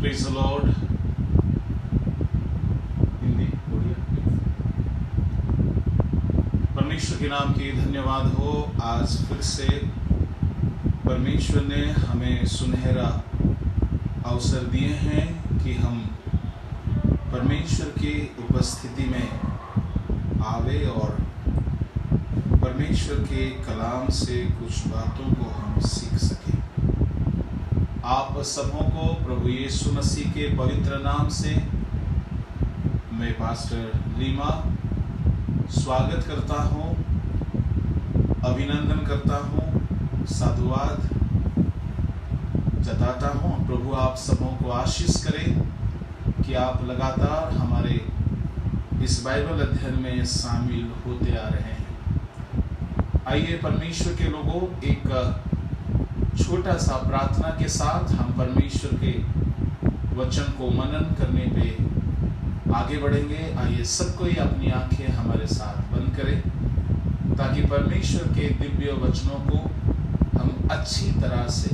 Praise the Lord. Hindi बोलिए। परमेश्वर के नाम की धन्यवाद हो। आज फिर से परमेश्वर ने हमें सुनहरा अवसर दिए हैं कि हम परमेश्वर की उपस्थिति में आवे और परमेश्वर के कलाम से कुछ बातों को हम सीख सकें। आप सबों को प्रभु यीशु मसीह के पवित्र नाम से मैं पास्टर लीमा स्वागत करता हूँ, अभिनंदन करता हूँ, साधुवाद जताता हूँ। प्रभु आप सबों को आशीष करे कि आप लगातार हमारे इस बाइबल अध्ययन में शामिल होते आ रहे हैं। आइए परमेश्वर के लोगों, एक छोटा सा प्रार्थना के साथ हम परमेश्वर के वचन को मनन करने पे आगे बढ़ेंगे। आइए सब कोई अपनी आंखें हमारे साथ बंद करें ताकि परमेश्वर के दिव्य वचनों को हम अच्छी तरह से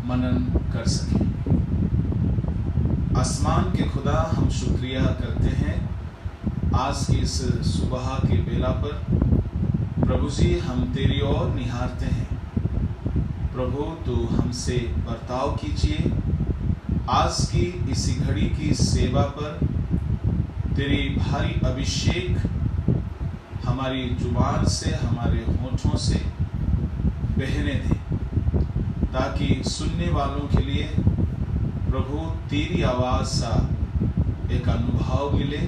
मनन कर सकें। आसमान के खुदा, हम शुक्रिया करते हैं आज की इस सुबह के बेला पर। प्रभु जी, हम तेरी ओर निहारते हैं। प्रभु तू हमसे बर्ताव कीजिए। आज की इसी घड़ी की सेवा पर तेरी भारी अभिषेक हमारी जुबान से, हमारे होठों से बहने दे, ताकि सुनने वालों के लिए प्रभु तेरी आवाज सा एक अनुभव मिले,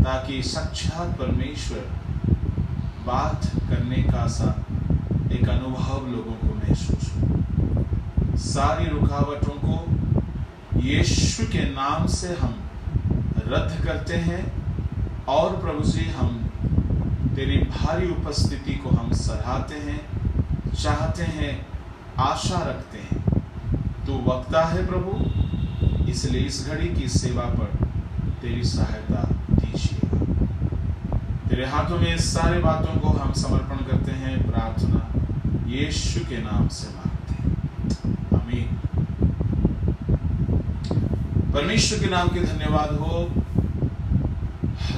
ताकि साक्षात परमेश्वर बात करने का सा एक अनुभव लोगों को महसूस हो। सारी रुकावटों को यीशु के नाम से हम रद्द करते हैं और प्रभु जी, हम तेरी भारी उपस्थिति को हम सराहते हैं, चाहते हैं, आशा रखते हैं। तू वक्ता है प्रभु, इसलिए इस घड़ी की सेवा पर तेरी सहायता दीजिएगा। तेरे हाथों में इस सारे बातों को हम समर्पण करते हैं। प्रार्थना यीशु के नाम से मांगते हैं, आमीन। परमेश्वर के नाम की धन्यवाद हो।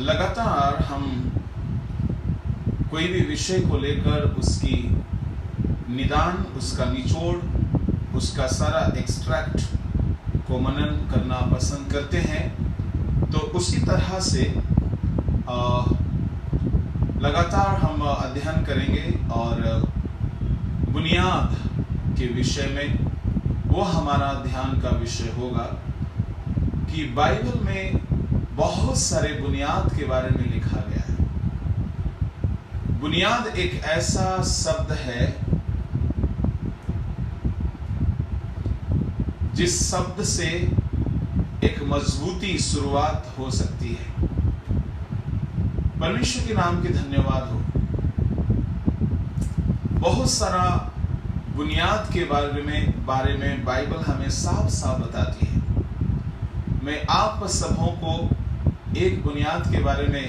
लगातार हम कोई भी विषय को लेकर उसकी निदान, उसका निचोड़, उसका सारा एक्सट्रैक्ट को मनन करना पसंद करते हैं। तो उसी तरह से लगातार हम अध्ययन करेंगे और बुनियाद के विषय में वो हमारा ध्यान का विषय होगा कि बाइबल में बहुत सारे बुनियाद के बारे में लिखा गया है। बुनियाद एक ऐसा शब्द है जिस शब्द से एक मजबूती शुरुआत हो सकती है। परमेश्वर के नाम की धन्यवाद हो। बहुत सारा बुनियाद के बारे में बाइबल हमें साफ साफ बताती है। मैं आप सबों को एक बुनियाद के बारे में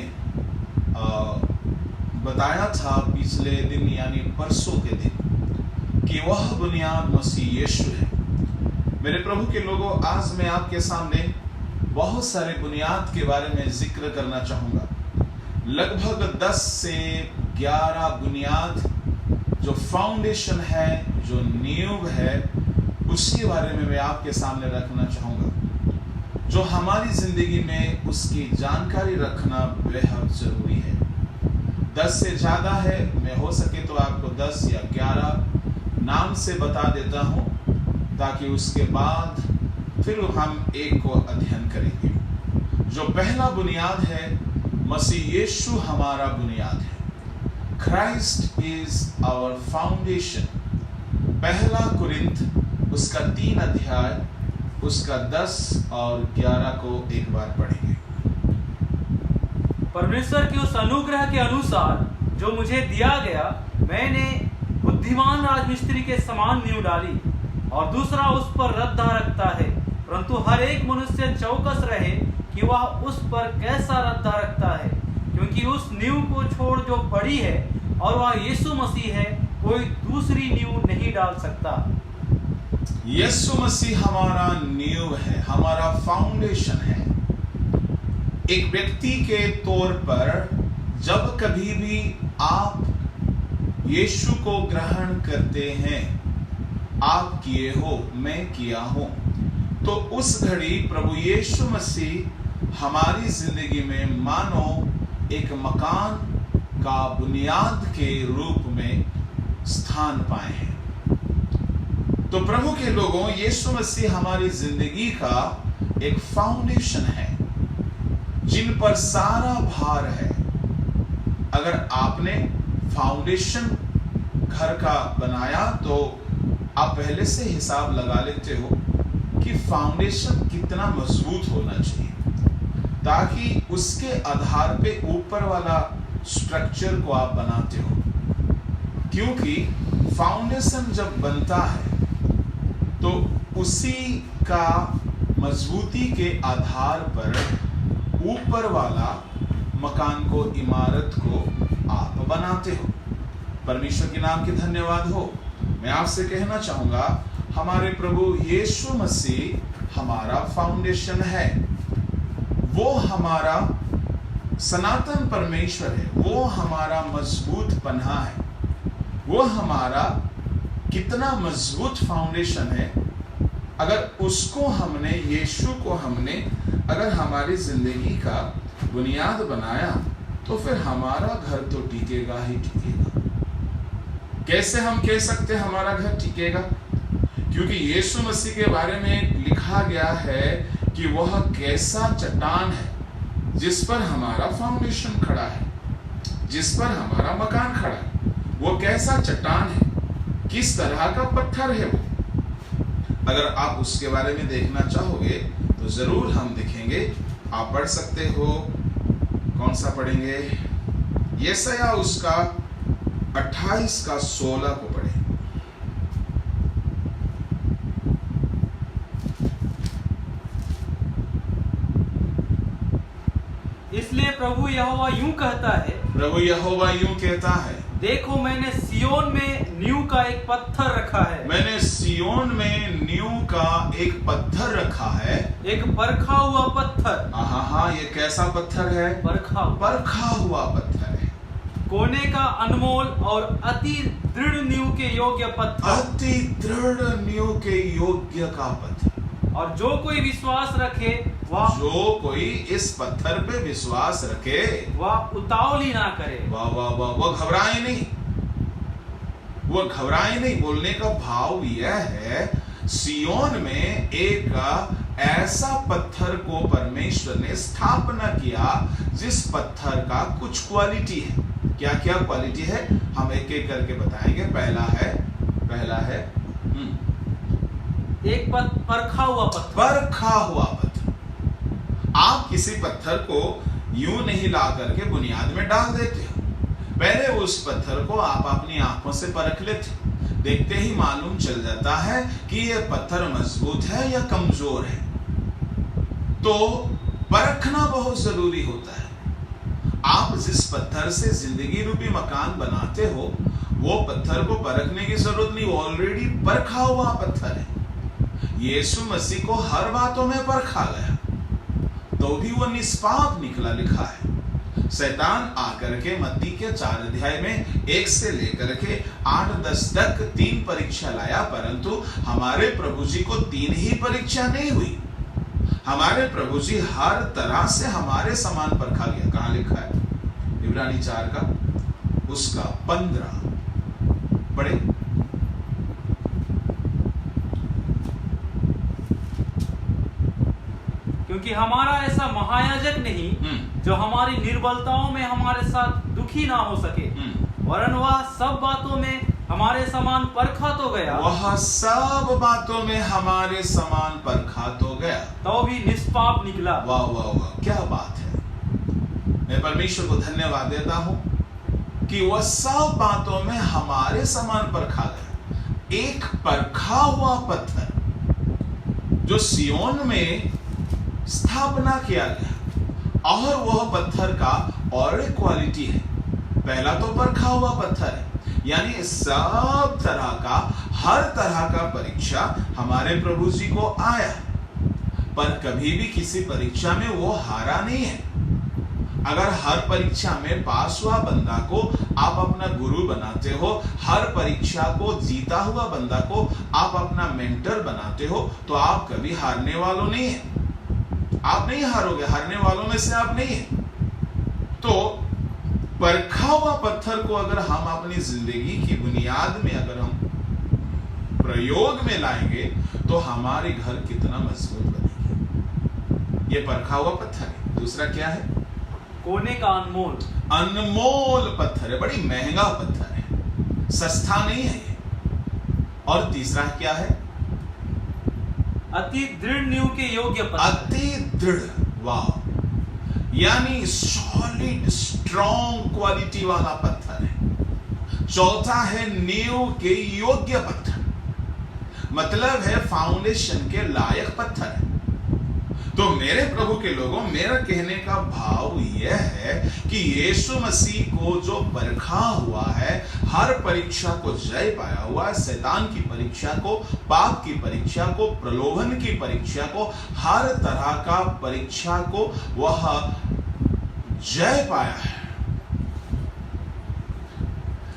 बताया था पिछले दिन, यानी परसों के दिन, कि वह बुनियाद मसीह यीशु है। मेरे प्रभु के लोगों, आज मैं आपके सामने बहुत सारे बुनियाद के बारे में जिक्र करना चाहूँगा। लगभग 10 से 11 बुनियाद, जो फाउंडेशन है, जो नींव है, उसके बारे में मैं आपके सामने रखना चाहूँगा, जो हमारी जिंदगी में उसकी जानकारी रखना बेहद जरूरी है। 10 से ज़्यादा है, मैं हो सके तो आपको 10 या 11 नाम से बता देता हूँ, ताकि उसके बाद फिर हम एक को अध्ययन करेंगे। जो पहला बुनियाद है, मसीह यीशु हमारा बुनियाद है। Christ is our foundation। पहला कुरिन्थ उसका 3 अध्याय, उसका 10 और 11 को एक बार पढ़ेंगे। परमेश्वर के उस अनुग्रह के अनुसार जो मुझे दिया गया, मैंने बुद्धिमान राजमिस्त्री के समान नींव डाली और दूसरा उस पर रद्दा रखता है। परंतु हर एक मनुष्य चौकस रहे कि वह उस पर कैसा रद्दा रखता है, क्योंकि उस नींव को छोड़ जो पड़ी है और वह यीशु मसीह है, कोई दूसरी नींव नहीं डाल सकता। यीशु मसीह हमारा नींव है, हमारा फाउंडेशन है। एक व्यक्ति के तौर पर जब कभी भी आप यीशु को ग्रहण करते हैं, आप किए हो, मैं किया हूं, तो उस घड़ी प्रभु यीशु मसीह हमारी जिंदगी में मानो एक मकान का बुनियाद के रूप में स्थान पाए हैं। तो प्रभु के लोगों, यीशु मसीह हमारी जिंदगी का एक फाउंडेशन है जिन पर सारा भार है। अगर आपने फाउंडेशन घर का बनाया तो आप पहले से हिसाब लगा लेते हो कि फाउंडेशन कितना मजबूत होना चाहिए, ताकि उसके आधार पे ऊपर वाला स्ट्रक्चर को आप बनाते हो। क्योंकि फाउंडेशन जब बनता है तो उसी का मजबूती के आधार पर ऊपर वाला मकान को, इमारत को आप बनाते हो। परमेश्वर के नाम की धन्यवाद हो। मैं आपसे कहना चाहूंगा, हमारे प्रभु यीशु मसीह हमारा फाउंडेशन है। वो हमारा सनातन परमेश्वर है, वो हमारा मजबूत पन्हा है। वो हमारा कितना मजबूत फाउंडेशन है। अगर उसको हमने, यीशु को हमने अगर हमारी जिंदगी का बुनियाद बनाया तो फिर हमारा घर तो टिकेगा ही टिकेगा। कैसे हम कह सकते हैं हमारा घर टिकेगा? क्योंकि यीशु मसीह के बारे में लिखा गया है कि वह कैसा चट्टान है जिस पर हमारा फाउंडेशन खड़ा है, जिस पर हमारा मकान खड़ा है। वो कैसा चट्टान है, किस तरह का पत्थर है वो। अगर आप उसके बारे में देखना चाहोगे तो जरूर हम दिखेंगे। आप पढ़ सकते हो। कौन सा पढ़ेंगे? यशायाह उसका 28 का 16 को पढ़े। इसलिए प्रभु यहोवा यूं कहता है, प्रभु यहोवा यूं कहता है, देखो मैंने सियोन में नींव का एक पत्थर रखा है। मैंने सियोन में नींव का एक पत्थर रखा है, एक परखा हुआ पत्थर। हाँ, ये कैसा पत्थर है? परखा हुआ पत्थर है। कोने का अनमोल और अति दृढ़ नींव के योग्य पत्थर। अति दृढ़ नींव के योग्य का पत्थर। और जो कोई विश्वास रखे वह, जो कोई इस पत्थर पे विश्वास रखे वह उतावली ना करे। वाह वाह वाह, वो घबराए नहीं, वो घबराए नहीं। बोलने का भाव यह है, सियोन में एक ऐसा पत्थर को परमेश्वर ने स्थापना किया जिस पत्थर का कुछ क्वालिटी है। क्या क्या क्वालिटी है हम एक एक करके बताएंगे। पहला है एक परखा हुआ पत्थर। परखा हुआ पत्थर। आप किसी पत्थर को यूं नहीं ला करके बुनियाद में डाल देते हो। पहले उस पत्थर को आप अपनी आंखों से परख लेते हो। देखते ही मालूम चल जाता है कि यह पत्थर मजबूत है या कमजोर है। तो परखना बहुत जरूरी होता है। आप जिस पत्थर से जिंदगी रूपी मकान बनाते हो, वो पत्थर को परखने की जरूरत नहीं, ऑलरेडी परखा हुआ पत्थर है। यीशु मसीह को हर बातों में परखा गया तो भी वो निष्पाप निकला, लिखा है। शैतान आकर के मत्ती के 4 अध्याय में 1 से लेकर के 8-10 तक 3 परीक्षा लाया, परंतु हमारे प्रभु जी को 3 ही परीक्षा नहीं हुई। हमारे प्रभु जी हर तरह से हमारे समान परखा गया। कहां लिखा है? इब्रानी 4 का उसका 15 पढ़े। क्योंकि हमारा ऐसा महायाजक नहीं जो हमारी निर्बलताओं में हमारे साथ दुखी ना हो सके, वरन वह सब बातों में हमारे समान परखा तो गया। वह सब बातों में हमारे समान परखा तो गया, तो भी निष्पाप निकला। वाह वाह वाह, क्या बात है। मैं परमेश्वर को धन्यवाद देता हूं कि वह सब बातों में हमारे समान परखा गया। एक परखा हुआ पत्थर जो सियोन में स्थापना किया गया, और वह पत्थर का और एक क्वालिटी है। पहला तो परखा हुआ पत्थर है, यानी सब तरह का, हर तरह का परीक्षा हमारे प्रभु जी को आया, पर कभी भी किसी परीक्षा में वो हारा नहीं है। अगर हर परीक्षा में पास हुआ बंदा को आप अपना गुरु बनाते हो, हर परीक्षा को जीता हुआ बंदा को आप अपना मेंटर बनाते हो, तो आप कभी हारने वालों नहीं है। आप नहीं हारोगे, हारने वालों में से आप नहीं है। तो परखा हुआ पत्थर को अगर हम अपनी जिंदगी की बुनियाद में अगर हम प्रयोग में लाएंगे तो हमारे घर कितना मजबूत बनेंगे। ये परखा हुआ पत्थर है। दूसरा क्या है? कोने का अनमोल पत्थर है, बड़ी महंगा पत्थर है, सस्ता नहीं है ये। और तीसरा क्या है? अति दृढ़ नींव के योग्य पत्थर। अति दृढ़, वाह, यानी सॉलिड स्ट्रॉन्ग क्वालिटी वाला पत्थर है। चौथा है नींव के योग्य पत्थर, मतलब है फाउंडेशन के लायक पत्थर है। तो मेरे प्रभु के लोगों, मेरा कहने का भाव यह है कि यीशु मसीह को जो परखा हुआ है, हर परीक्षा को जय पाया हुआ है, शैतान की परीक्षा को, पाप की परीक्षा को, प्रलोभन की परीक्षा को, हर तरह का परीक्षा को वह जय पाया है,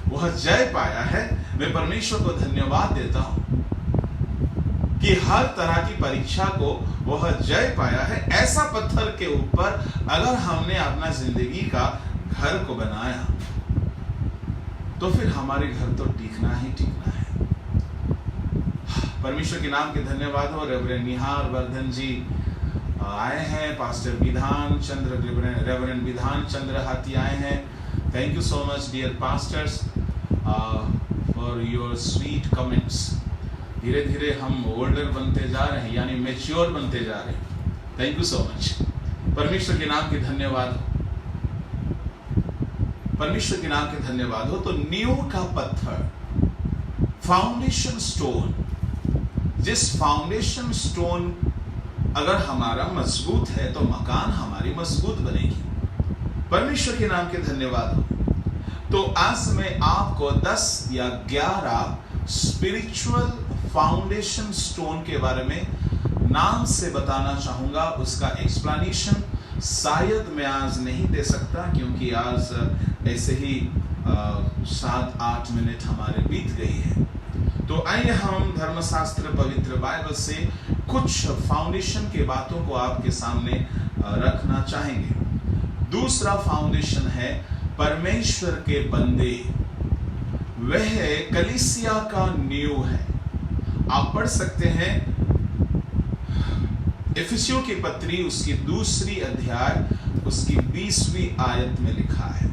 वह जय पाया है। मैं परमेश्वर को धन्यवाद देता हूं कि हर तरह की परीक्षा को वह जय पाया है। ऐसा पत्थर के ऊपर अगर हमने अपना जिंदगी का घर को बनाया तो फिर हमारे घर तो टिकना ही टिकना है। परमेश्वर के नाम के धन्यवाद हो। रेवरेंड निहार वर्धन जी आए हैं, पास्टर विधान चंद्र, रेवरेंड विधान चंद्र हाथी आए हैं। Thank you so much dear pastors for your sweet comments. धीरे धीरे हम ओल्डर बनते जा रहे हैं, यानी मैच्योर बनते जा रहे हैं। Thank you so much. परमेश्वर के नाम के धन्यवाद हो, परमेश्वर के नाम के धन्यवाद हो। तो नींव का पत्थर, फाउंडेशन स्टोन, जिस फाउंडेशन स्टोन अगर हमारा मजबूत है तो मकान हमारी मजबूत बनेगी। परमेश्वर के नाम के धन्यवाद हो। तो आज मैं आपको 10 या 11 स्पिरिचुअल फाउंडेशन स्टोन के बारे में नाम से बताना चाहूंगा। उसका एक्सप्लेनेशन शायद मैं आज नहीं दे सकता, क्योंकि आज ऐसे ही 7-8 मिनट हमारे बीत गई है। तो आइए हम धर्मशास्त्र पवित्र बाइबल से कुछ फाउंडेशन के बातों को आपके सामने रखना चाहेंगे। दूसरा फाउंडेशन है परमेश्वर के बंदे, वह कलीसिया का नींव है। आप पढ़ सकते हैं इफिसियों की पत्री उसकी 2 अध्याय उसकी 20वीं आयत में लिखा है,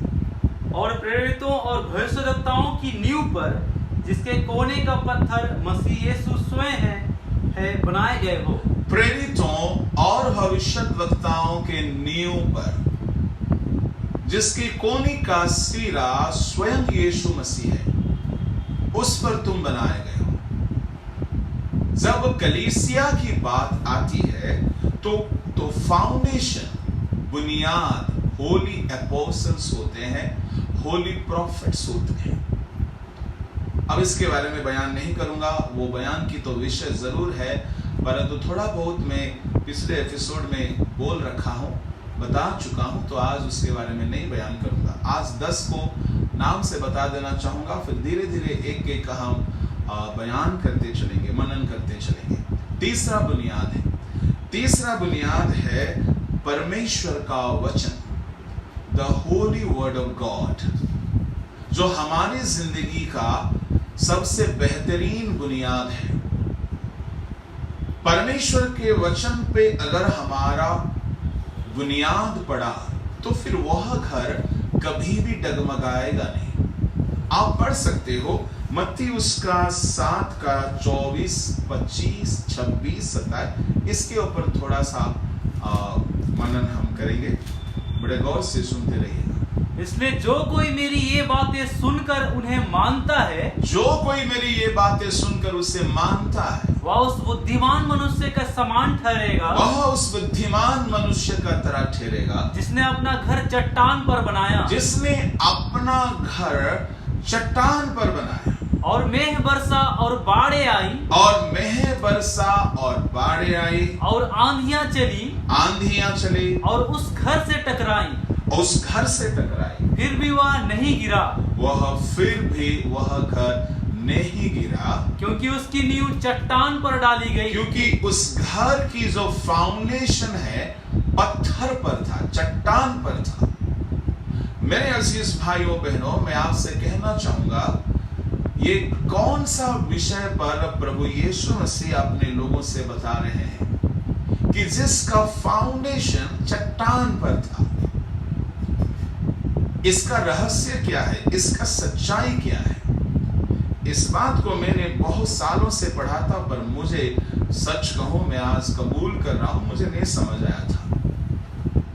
और प्रेरितों और भविष्यद्वक्ताओं की नींव पर, जिसके कोने का पत्थर मसीह यीशु स्वयं है बनाए गए हो। प्रेरितों और भविष्यद्वक्ताओं के नींव पर, जिसकी कोने का सिरा स्वयं यीशु मसीह है, उस पर तुम बनाए गए हो। जब कलीसिया की बात आती है तो फाउंडेशन, बुनियाद होली एपोस्टल्स होते हैं, होली प्रॉफिट्स होते हैं। अब इसके बारे में बयान नहीं करूंगा, वो बयान की तो विषय जरूर है, परंतु थोड़ा बहुत मैं पिछले एपिसोड में बोल रखा हूं, बता चुका हूं, तो आज उसके बारे में नहीं बयान करूंगा। आज 10 को नाम से बता देना चाहूंगा, फिर धीरे धीरे एक एक का हम बयान करते चलेंगे, मनन करते चलेंगे। तीसरा बुनियाद है परमेश्वर का वचन, the Holi word of God, जो हमारी जिंदगी का सबसे बेहतरीन बुनियाद है। परमेश्वर के वचन पे अगर हमारा बुनियाद पड़ा तो फिर वह घर कभी भी डगमगाएगा नहीं। आप पढ़ सकते हो मत्ती उसका 7 का 24, 25, 26, 27, इसके ऊपर थोड़ा सा मनन हम करेंगे, बड़े गौर से सुनते रहिएगा। इसलिए जो कोई मेरी ये बातें सुनकर उन्हें मानता है, जो कोई मेरी ये बातें सुनकर उसे मानता है, वह उस बुद्धिमान मनुष्य का समान ठहरेगा, वह उस बुद्धिमान मनुष्य का तरह ठहरेगा, जिसने अपना घर चट्टान पर बनाया, जिसने अपना घर चट्टान पर बनाया, और मेघ बरसा और बाढ़ें आई, और मेघ बरसा और बाढ़ें आई, और आंधियां चली और उस घर से टकराई, उस घर से टकराई, फिर भी वह नहीं गिरा, फिर भी वह घर नहीं गिरा, क्योंकि उसकी नींव चट्टान पर डाली गई। क्योंकि उस घर की जो फाउंडेशन है पत्थर पर था, चट्टान पर था। मेरे अजीज भाइयों बहनों, मैं आपसे कहना चाहूंगा, ये कौन सा विषय पर प्रभु यीशु मसीह अपने लोगों से बता रहे हैं कि जिसका फाउंडेशन चट्टान पर था। इसका रहस्य क्या है, इसका सच्चाई क्या है? इस बात को मैंने बहुत सालों से पढ़ा था, पर मुझे सच कहूं, मैं आज कबूल कर रहा हूं, मुझे नहीं समझ आया था।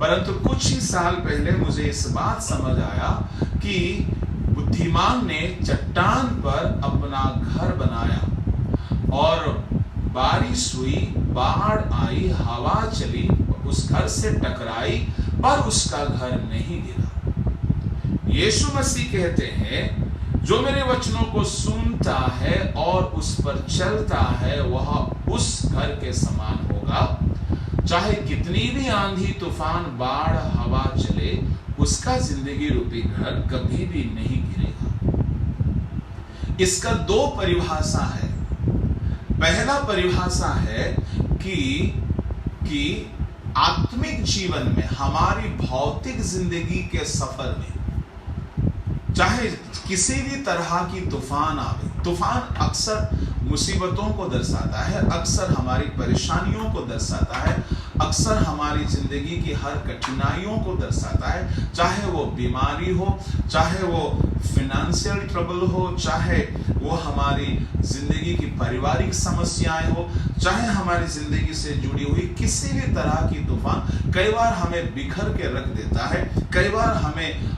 परंतु कुछ ही साल पहले मुझे इस बात समझ आया कि बुद्धिमान ने चट्टान पर अपना घर बनाया और बारिश हुई, बाढ़ आई, हवा चली, उस घर से टकराई, पर उसका घर नहीं गिरा। यीशु मसीह कहते हैं, जो मेरे वचनों को सुनता है और उस पर चलता है, वह उस घर के समान होगा। चाहे कितनी भी आंधी तूफान बाढ़ हवा चले, उसका जिंदगी रूपी घर कभी भी नहीं गिरेगा। इसका दो परिभाषा है। पहला परिभाषा है कि आत्मिक जीवन में, हमारी भौतिक जिंदगी के सफर में, चाहे किसी भी तरह की तूफान आवे, तूफान अक्सर मुसीबतों को दर्शाता है, अक्सर हमारी परेशानियों को दर्शाता है, अक्सर हमारी जिंदगी की हर कठिनाइयों को दर्शाता है। चाहे वो बीमारी हो, चाहे वो फिनेंशियल ट्रबल हो, चाहे वो हमारी जिंदगी की पारिवारिक समस्याएं हो, चाहे हमारी जिंदगी से जुड़ी हुई किसी भी तरह की तूफान कई बार हमें बिखर के रख देता है, कई बार हमें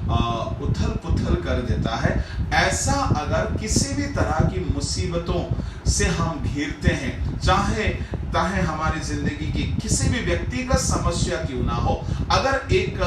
उथल पुथल कर देता है। ऐसा अगर किसी भी तरह की मुसीबतों से हम घिरते हैं, चाहे हमारी जिंदगी की किसी भी व्यक्तिगत समस्या क्यों ना हो, अगर एक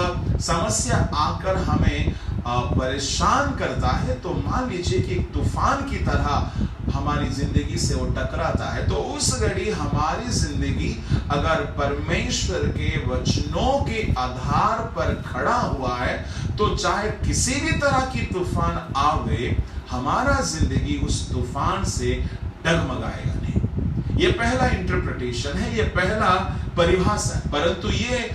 समस्या आकर हमें परेशान करता है, तो मान लीजिए कि एक तूफान की तरह हमारी जिंदगी से वो टकराता है, तो उस घड़ी हमारी जिंदगी अगर परमेश्वर के वचनों के आधार पर खड़ा हुआ है, तो चाहे किसी भी तरह की तूफान आवे, हमारा जिंदगी उस तूफान से डगमगाएगा नहीं। ये पहला इंटरप्रिटेशन है, ये पहला परिभाषा है। परंतु ये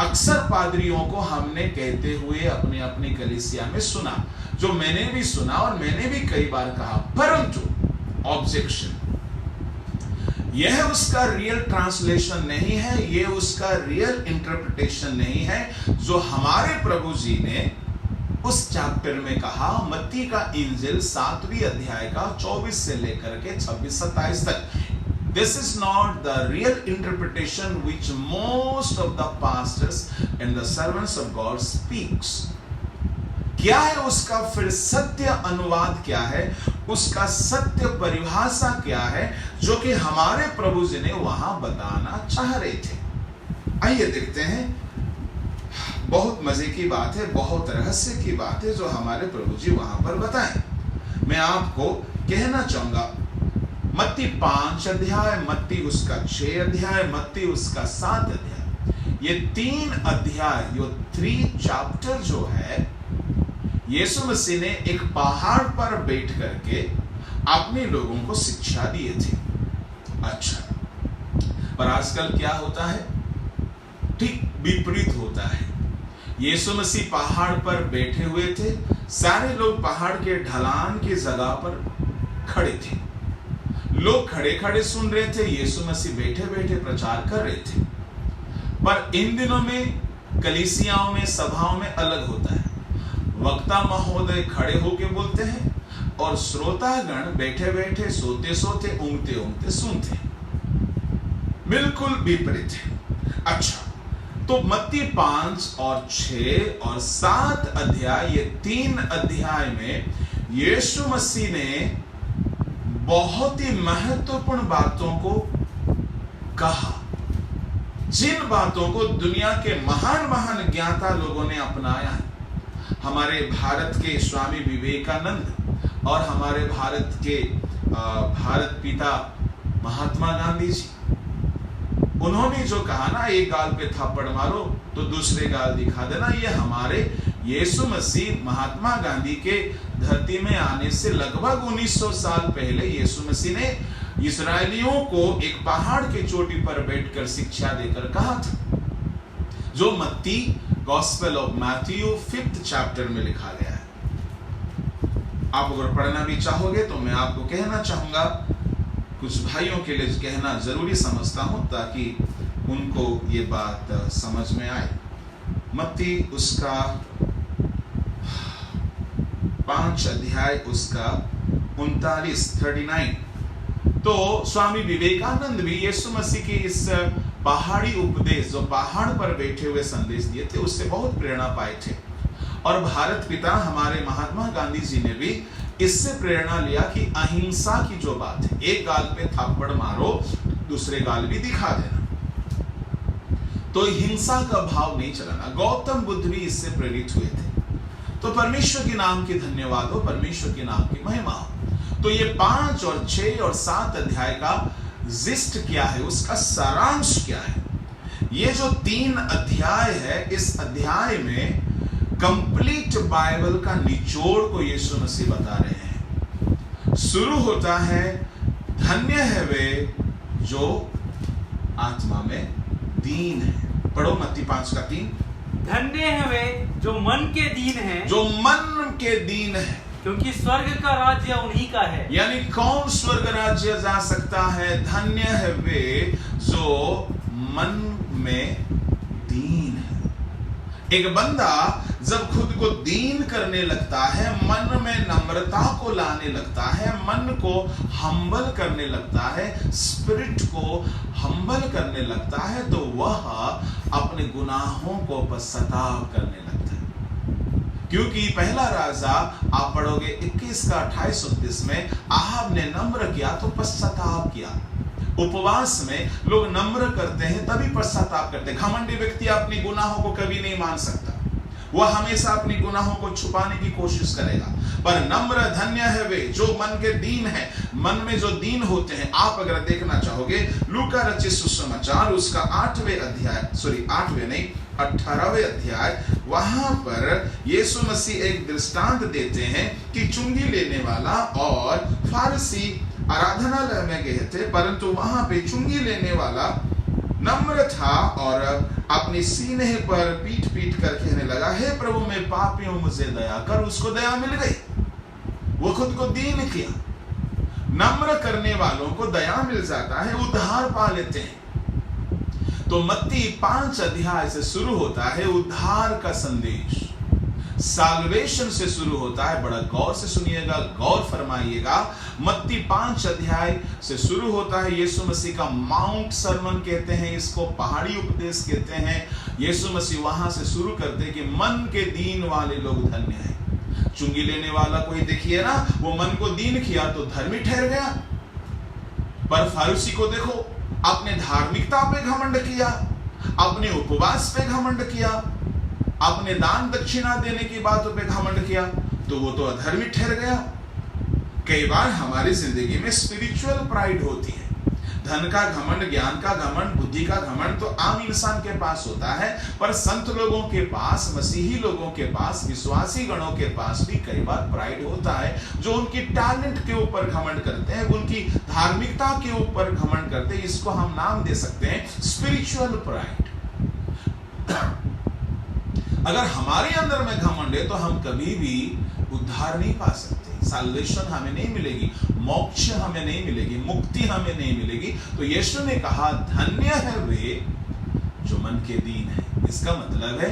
अक्सर पादरियों को हमने कहते हुए अपने अपनी कलीसिया में सुना, जो मैंने भी सुना और मैंने भी कई बार कहा। परंतु ऑब्जेक्शन, यह उसका रियल ट्रांसलेशन नहीं है, यह उसका रियल इंटरप्रिटेशन नहीं है, जो हमारे प्रभु जी ने उस चैप्टर में कहा। मत्ती का इंजिल 7वीं अध्याय का 24 से लेकर के 26-27 तक। This is not the real interpretation which most of the pastors and the servants of God speaks. क्या है उसका फिर सत्य अनुवाद, क्या है उसका सत्य परिभाषा, क्या है जो कि हमारे प्रभु जी ने वहां बताना चाह रहे थे। आइए देखते हैं। बहुत मजे की बात है, बहुत रहस्य की बात है जो हमारे प्रभु जी वहां पर बताएं। मैं आपको कहना चाहूंगा, मत्ती 5 अध्याय, मत्ती उसका 6 अध्याय, मत्ती उसका 7 अध्याय, ये 3 अध्याय, यो 3 चैप्टर जो है, यीशु मसीह ने एक पहाड़ पर बैठ करके अपने लोगों को शिक्षा दिए थे। अच्छा, पर आजकल क्या होता है? ठीक विपरीत होता है। यीशु मसीह पहाड़ पर बैठे हुए थे, सारे लोग पहाड़ के ढलान की जगह पर खड़े थे, लोग खड़े खड़े सुन रहे थे, यीशु मसीह बैठे बैठे प्रचार कर रहे थे। पर इन दिनों में कलीसियाओं में, सभाओं में अलग होता है। वक्ता महोदय खड़े होके बोलते हैं और श्रोतागण बैठे बैठे, सोते सोते, ऊँगते ऊँगते सुनते हैं। बिल्कुल विपरीत है। अच्छा, तो मत्ती 5 और 6 और 7 अध्याय, ये 3 अध्याय में यीशु मसीह ने बहुत ही महत्वपूर्ण बातों को कहा, जिन बातों को दुनिया के महान महान ज्ञाता लोगों ने अपनाया है। हमारे भारत के स्वामी विवेकानंद, और हमारे भारत के भारत पिता महात्मा गांधी जी, उन्होंने जो कहा ना, एक गाल पे थप्पड़ मारो तो दूसरे गाल दिखा देना, ये हमारे यीशु मसीह महात्मा गांधी के धरती में आने से लगभग 1900 साल पहले यीशु मसीह ने इस्राएलियों को एक पहाड़ के चोटी पर बैठकर शिक्षा देकर कहा था, जो मत्ती gospel of Matthew 5th chapter में लिखा गया है। आप अगर पढ़ना भी चाहोगे तो मैं आपको कहना चाहूंगा, कुछ भाइयों के लिए कहना जरूरी समझता हूं ताकि उनको ये बात समझ में आए। मत्ती उसका 5 अध्याय उसका 39 तो स्वामी विवेकानंद भी यीशु मसीह के इस पहाड़ी उपदेश, जो पहाड़ पर बैठे हुए संदेश दिए थे, उससे बहुत प्रेरणा पाए थे। और भारत पिता हमारे महात्मा गांधी जी ने भी इससे प्रेरणा लिया कि अहिंसा की जो बात है, एक गाल पे थप्पड़ मारो दूसरे गाल भी दिखा देना, तो हिंसा का भाव नहीं चलाना। गौतम बुद्ध भी इससे प्रेरित हुए थे। तो परमेश्वर के नाम की धन्यवाद हो, परमेश्वर के नाम की महिमा हो। तो ये 5 और 6 और 7 अध्याय का जिस्ट क्या है, उसका सारांश क्या है? ये जो 3 अध्याय है, इस अध्याय में कंप्लीट बाइबल का निचोड़ को यीशु मसीह बता रहे हैं। शुरू होता है, धन्य है वे जो आत्मा में दीन है। पढ़ो मत्ती 5:3। धन्य है वे जो मन के दीन हैं, जो मन के दीन है, क्योंकि स्वर्ग का राज्य उन्हीं का है। यानी कौन स्वर्ग राज्य जा सकता है? धन्य है वे जो मन में दीन है। एक बंदा जब खुद को दीन करने लगता है, मन में नम्रता को लाने लगता है, मन को हम्बल करने लगता है, स्पिरिट को हम्बल करने लगता है, तो वह अपने गुनाहों को पश्चाताप करने लगता है। क्योंकि पहला राजा आप पढ़ोगे 21 का 28-29 में, आहाब ने नम्र किया तो पश्चाताप किया। उपवास में लोग नम्र करते हैं तभी पश्चाताप करते हैं। घमंडी व्यक्ति अपनी गुनाहों को कभी नहीं मान सकता, वह हमेशा अपनी गुनाहों को छुपाने की कोशिश करेगा। पर नम्र धन्य है वे जो मन के दीन है, मन में जो दीन होते हैं। आप अगर देखना चाहोगे लूका रचित सुसमाचार उसका 18वें अध्याय, वहां पर यीशु मसीह एक दृष्टांत देते हैं कि चुंगी लेने वाला और फारसी आराधनालय में गए थे, परंतु वहां पे चुंगी लेने वाला नम्र था और अपने सीने पर पीट पीट कर कहने लगा, हे प्रभु मैं पापी हूं, मुझे दया कर। उसको दया मिल गई, वो खुद को दीन किया। नम्र करने वालों को दया मिल जाता है, उद्धार पा लेते हैं। तो मत्ती 5 अध्याय से शुरू होता है उद्धार का संदेश, साल्वेशन से शुरू होता है। बड़ा गौर से सुनिएगा, गौर फरमाइएगा। मत्ती 5 अध्याय से शुरू होता है, यीशु मसीह का माउंट सरमन कहते हैं, इसको पहाड़ी उपदेश कहते हैं। यीशु मसीह वहां से शुरू करते हैं कि मन के दीन वाले लोग धन्य हैं। चुंगी लेने वाला कोई देखिए ना, वो मन को दीन किया तो धर्मी ठहर गया। पर फारूसी को देखो, अपने धार्मिकता पे घमंड किया, अपने उपवास पे घमंड किया, अपने दान दक्षिणा देने की बातों पे घमंड किया, तो वो तो अधर्मी ठहर गया। कई बार हमारी जिंदगी में स्पिरिचुअल प्राइड होती है। धन का घमंड, ज्ञान का घमंड, बुद्धि का घमंड तो आम इंसान के पास होता है, पर संत लोगों के पास, मसीही लोगों के पास, विश्वासी गणों के पास भी कई बार प्राइड होता है, जो उनकी टैलेंट के ऊपर घमंड करते हैं, उनकी धार्मिकता के ऊपर घमंड करते हैं। इसको हम नाम दे सकते हैं स्पिरिचुअल प्राइड। अगर हमारे अंदर में घमंड है तो हम कभी भी उद्धार नहीं पा सकते, साल्वेशन हमें नहीं मिलेगी, मोक्ष हमें नहीं मिलेगी, मुक्ति हमें नहीं मिलेगी। तो यीशु ने कहा धन्य है वे जो मन के दीन है। इसका मतलब है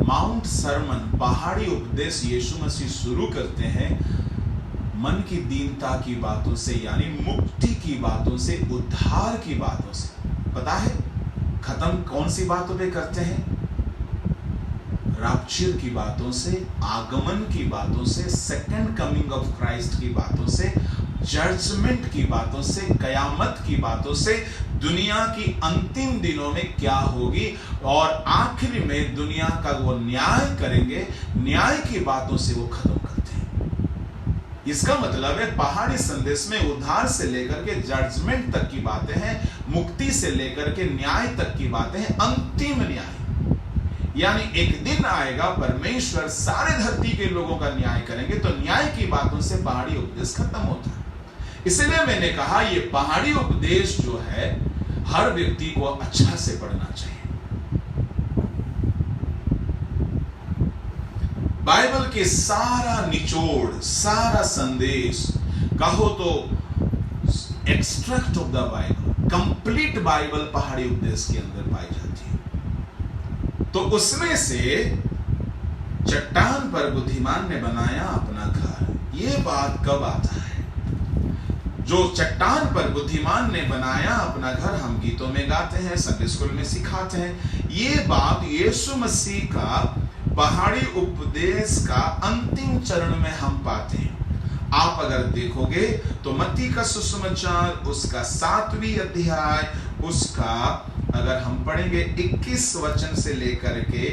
माउंट सरमन, पहाड़ी उपदेश यीशु मसीह शुरू करते हैं मन की दीनता की बातों से, यानी मुक्ति की बातों से, उद्धार की बातों से। पता है खत्म कौन सी बातों पे करते हैं? रैप्चर की बातों से, आगमन की बातों से, सेकंड कमिंग ऑफ क्राइस्ट की बातों से, जजमेंट की बातों से, कयामत की बातों से, दुनिया की अंतिम दिनों में क्या होगी और आखिरी में दुनिया का वो न्याय करेंगे, न्याय की बातों से वो खत्म करते हैं। इसका मतलब है पहाड़ी संदेश में उद्धार से लेकर के जजमेंट तक की बातें हैं, मुक्ति से लेकर के न्याय तक की बातें हैं, अंतिम न्याय। यानी एक दिन आएगा परमेश्वर सारे धरती के लोगों का न्याय करेंगे, तो न्याय की बातों से पहाड़ी उपदेश खत्म होता है। इसलिए मैंने कहा ये पहाड़ी उपदेश जो है हर व्यक्ति को अच्छा से पढ़ना चाहिए। बाइबल के सारा निचोड़, सारा संदेश, कहो तो extract of the Bible, complete Bible पहाड़ी उपदेश के अंदर पाई जाती है। तो उसमें से चट्टान पर बुद्धिमान ने बनाया अपना घर, ये बात कब आता है? जो चट्टान पर बुद्धिमान ने बनाया अपना घर हम गीतों में गाते हैं, संडे स्कूल में सिखाते हैं। ये बात यीशु मसीह का पहाड़ी उपदेश का अंतिम चरण में हम पाते हैं। आप अगर देखोगे तो मत्ती का सुसमाचार उसका 7वीं अध्याय, उसका अगर हम पढ़ेंगे 21 वचन से लेकर के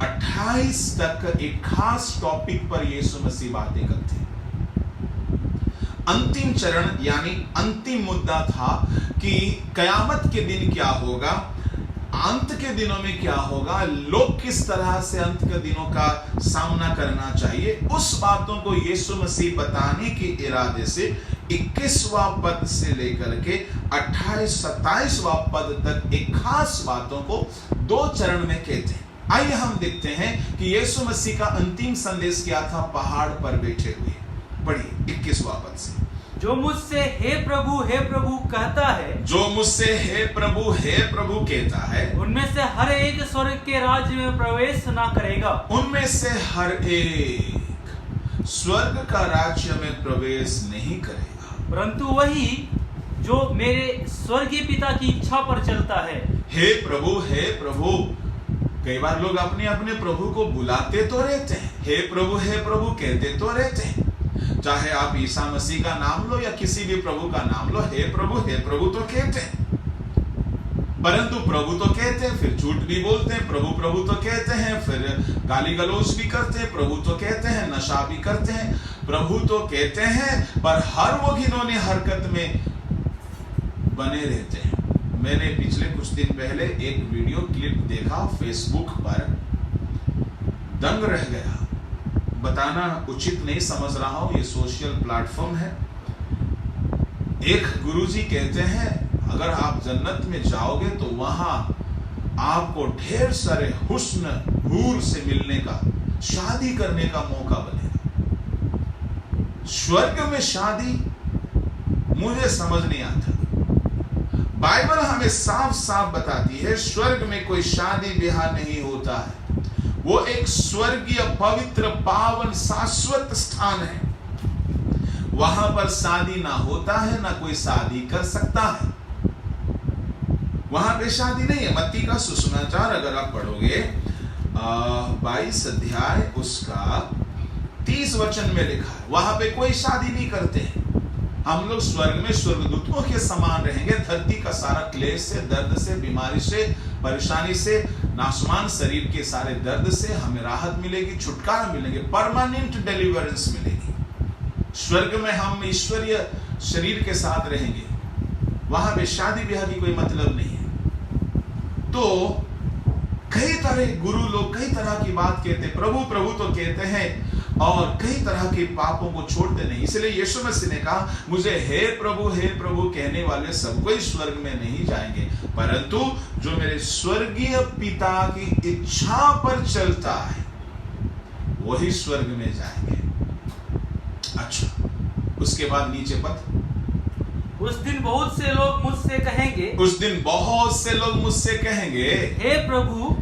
28 तक एक खास टॉपिक पर यीशु मसीह बातें करते हैं। अंतिम चरण यानी अंतिम मुद्दा था कि कयामत के दिन क्या होगा, अंत के दिनों में क्या होगा, लोग किस तरह से अंत के दिनों का सामना करना चाहिए। उस बातों को यीशु मसीह बताने के इरादे से 21वां पद से लेकर के 28-27वां पद तक एक खास बातों को 2 चरण में कहते हैं। आइए हम देखते हैं कि यीशु मसीह का अंतिम संदेश क्या था पहाड़ पर बैठे हुए। पढ़िए 21वां पद से। जो मुझसे हे प्रभु कहता है, जो मुझसे हे प्रभु कहता है, उनमें से हर एक स्वर्ग के राज्य में प्रवेश ना करेगा। उनमें से हर एक स्वर्ग का राज्य में प्रवेश नहीं करेगा, परंतु वही जो मेरे स्वर्गीय पिता की इच्छा पर चलता है। हे प्रभु। कई बार लोग अपने अपने प्रभु को बुलाते तो रहते हैं, हे प्रभु कहते तो रहते हैं। चाहे आप ईसा मसीह का नाम लो या किसी भी प्रभु का नाम लो, हे प्रभु तो कहते हैं। परंतु प्रभु तो कहते हैं, फिर झूठ भी बोलते हैं। प्रभु तो कहते हैं, फिर गाली गलौज भी करते हैं। प्रभु तो कहते हैं, नशा भी करते हैं। प्रभु तो कहते हैं, पर हर वो घिनौनी हरकत में बने रहते हैं। मैंने पिछले कुछ दिन पहले एक वीडियो क्लिप देखा फेसबुक पर, दंग रह गया। बताना उचित नहीं समझ रहा हूं, ये सोशल प्लेटफॉर्म है। एक गुरुजी कहते हैं अगर आप जन्नत में जाओगे तो वहां आपको ढेर सारे हुस्न हूर से मिलने का, शादी करने का मौका बनेगा। स्वर्ग में शादी मुझे समझ नहीं आता। बाइबल हमें साफ साफ बताती है स्वर्ग में कोई शादी ब्याह नहीं होता है। वो एक स्वर्गीय पवित्र पावन शाश्वत स्थान है। वहां पर शादी ना होता है, ना कोई शादी कर सकता है। वहां पे शादी नहीं है। मत्ती का सुसमाचार अगर आप पढ़ोगे 22 अध्याय उसका 30 वचन में लिखा है, वहां पे कोई शादी नहीं करते हैं। हम लोग स्वर्ग में स्वर्गदूतों के समान रहेंगे। धरती का सारा क्लेश से, दर्द से, बीमारी से, परेशानी से, नाशमान शरीर के सारे दर्द से हमें राहत मिलेगी, छुटकारा मिलेंगे, परमानेंट डिलीवरेंस मिलेगी। स्वर्ग में हम ईश्वरीय शरीर के साथ रहेंगे। वहां पे शादी ब्याह की कोई मतलब नहीं है। तो कई तरह गुरु लोग कई तरह की बात कहते, प्रभु तो कहते हैं और कई तरह के पापों को छोड़ते नहीं। इसलिए यीशु मसीह ने कहा मुझे हे प्रभु कहने वाले सब कोई स्वर्ग में नहीं जाएंगे, परंतु जो मेरे स्वर्गीय पिता की इच्छा पर चलता है वही स्वर्ग में जाएंगे। अच्छा, उसके बाद नीचे पद, उस दिन बहुत से लोग मुझसे कहेंगे, उस दिन बहुत से लोग मुझसे कहेंगे, हे प्रभु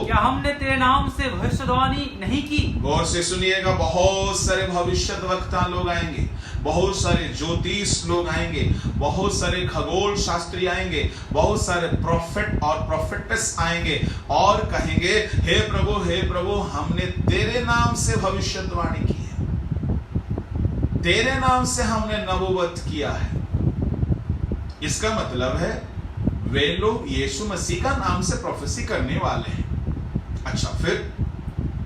क्या हमने तेरे नाम से भविष्यवाणी नहीं की? गौर से सुनिएगा, बहुत सारे भविष्यद्वक्ता लोग आएंगे, बहुत सारे ज्योतिष लोग आएंगे, बहुत सारे खगोल शास्त्री आएंगे, बहुत सारे प्रोफेट और प्रोफेटस आएंगे और कहेंगे हे प्रभु हमने तेरे नाम से भविष्यवाणी की है, तेरे नाम से हमने नबूवत किया है। इसका मतलब है वे लोग यीशु मसीह का नाम से प्रोफेसी करने वाले हैं। अच्छा, फिर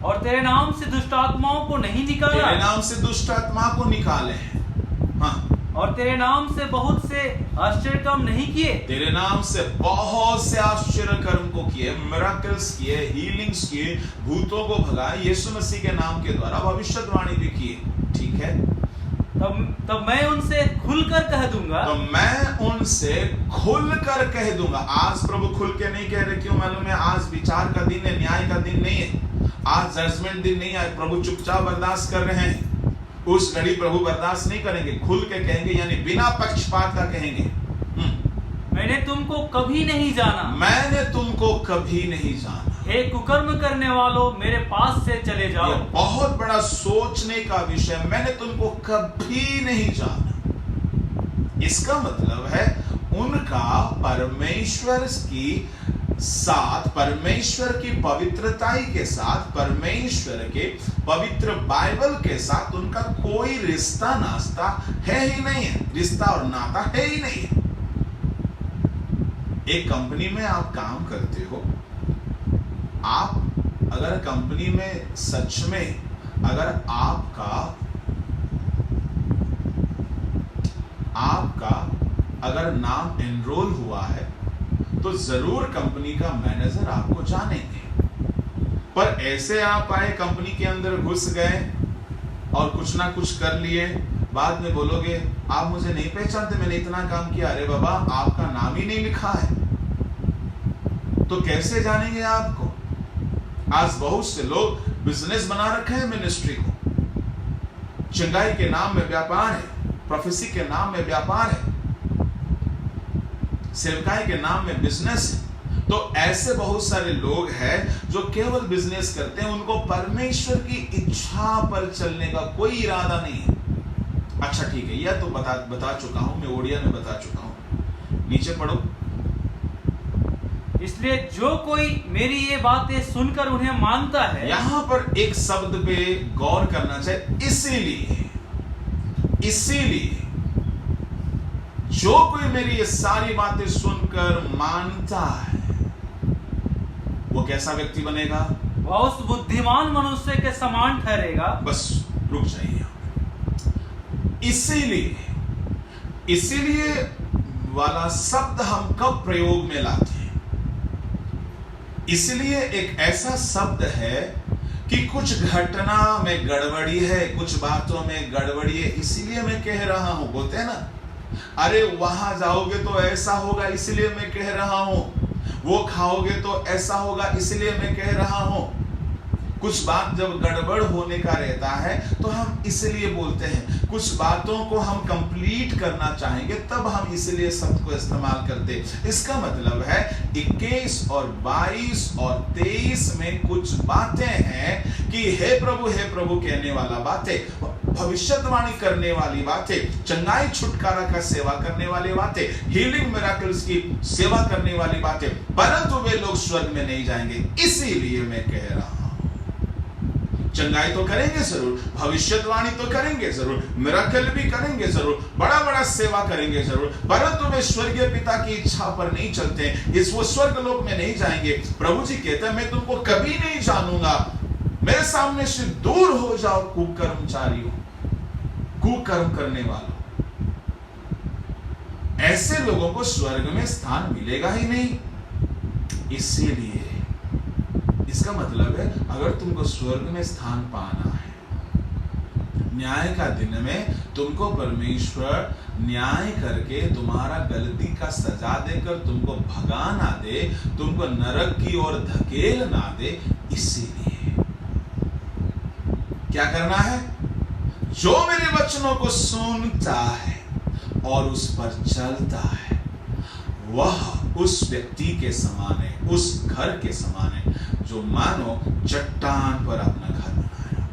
और तेरे नाम से दुष्ट आत्माओं को नहीं निकाला, तेरे नाम से दुष्ट आत्मा को निकाले हैं। हाँ, और तेरे नाम से बहुत से आश्चर्य काम नहीं किए, तेरे नाम से बहुत से आश्चर्य कर्म को किए, मिराकल्स किए, हीलिंग्स किए, भूतों को भगाए, यीशु मसीह के नाम के द्वारा भविष्यवाणी भी किए। ठीक है, तब मैं उनसे खुलकर कह दूंगा, तो मैं उनसे खुलकर कह दूंगा। आज प्रभु खुल के नहीं कह रहे, क्यों मालूम है? आज विचार का दिन है, न्याय का दिन नहीं है, आज जजमेंट दिन नहीं है। प्रभु चुपचाप बर्दाश्त कर रहे हैं। उस घड़ी प्रभु बर्दाश्त नहीं करेंगे, खुल के कहेंगे, यानी बिना पक्षपात का कहेंगे, मैंने तुमको कभी नहीं जाना, मैंने तुमको कभी नहीं जाना। हे कुकर्म करने वालों, मेरे पास से चले जाओ। ये बहुत बड़ा सोचने का विषय, मैंने तुमको कभी नहीं जाना। इसका मतलब है उनका परमेश्वर की साथ, परमेश्वर की पवित्रताई के साथ, परमेश्वर के पवित्र बाइबल के साथ उनका कोई रिश्ता नाता है ही नहीं है, रिश्ता और नाता है ही नहीं है। एक कंपनी में आप काम करते हो, आप अगर कंपनी में सच में अगर आपका अगर नाम एनरोल हुआ है तो जरूर कंपनी का मैनेजर आपको जानेंगे। पर ऐसे आप आए, कंपनी के अंदर घुस गए और कुछ ना कुछ कर लिए, बाद में बोलोगे आप मुझे नहीं पहचानते, मैंने इतना काम किया। अरे बाबा, आपका नाम ही नहीं लिखा है, तो कैसे जानेंगे आपको? आज बहुत से लोग बिजनेस बना रखे हैं मिनिस्ट्री को, चंगाई के नाम में व्यापार है, प्रोफेसी के नाम में व्यापार है, सेवकाई के नाम में बिजनेस है। तो ऐसे बहुत सारे लोग हैं जो केवल बिजनेस करते हैं, उनको परमेश्वर की इच्छा पर चलने का कोई इरादा नहीं है। अच्छा ठीक है, यह तो बता चुका हूं मैं, ओडिया में बता चुका हूं। नीचे पढ़ो। इसलिए जो कोई मेरी ये बातें सुनकर उन्हें मानता है, यहां पर एक शब्द पे गौर करना चाहिए, इसीलिए जो कोई मेरी ये सारी बातें सुनकर मानता है, वो कैसा व्यक्ति बनेगा? वह उस बुद्धिमान मनुष्य के समान ठहरेगा। बस रुक जाइए। इसीलिए वाला शब्द हम कब प्रयोग में लाते हैं? इसलिए एक ऐसा शब्द है कि कुछ घटना में गड़बड़ी है, कुछ बातों में गड़बड़ी है, इसीलिए मैं कह रहा हूं। बोलते हैं ना, अरे वहां जाओगे तो ऐसा होगा इसलिए मैं कह रहा हूं, वो खाओगे तो ऐसा होगा इसलिए मैं कह रहा हूं। कुछ बात जब गड़बड़ होने का रहता है तो हम इसलिए बोलते हैं, कुछ बातों को हम कंप्लीट करना चाहेंगे तब हम इसलिए शब्द को इस्तेमाल करते। इसका मतलब है 21 और 22 और 23 में कुछ बातें हैं कि हे प्रभु कहने वाला बातें, भविष्यवाणी करने वाली बातें, चंगाई छुटकारा का सेवा करने वाली बातें, हीलिंग मिराकल्स की सेवा करने वाली बातें, परंतु वे लोग स्वर्ग में नहीं जाएंगे। इसीलिए मैं कह रहा हूं, चंगाई तो करेंगे जरूर, भविष्यवाणी तो करेंगे जरूर, मिराकल भी करेंगे जरूर, बड़ा बड़ा सेवा करेंगे जरूर, परंतु वे स्वर्गीय पिता की इच्छा पर नहीं चलते, इस वो स्वर्ग लोक में नहीं जाएंगे। प्रभु जी कहते हैं, मैं तुमको कभी नहीं जानूंगा, मेरे सामने से दूर हो जाओ कुकर्मचारियों, कुकर्म करने वालों। ऐसे लोगों को स्वर्ग में स्थान मिलेगा ही नहीं। इसीलिए इसका मतलब है, अगर तुमको स्वर्ग में स्थान पाना है, न्याय का दिन में तुमको परमेश्वर न्याय करके तुम्हारा गलती का सजा देकर तुमको भगा ना दे, तुमको नरक की ओर धकेल ना दे, इसीलिए क्या करना है? जो मेरे वचनों को सुनता है और उस पर चलता है, वह उस व्यक्ति के समान है, उस घर के समान है जो मानो चट्टान पर अपना घर बनाया।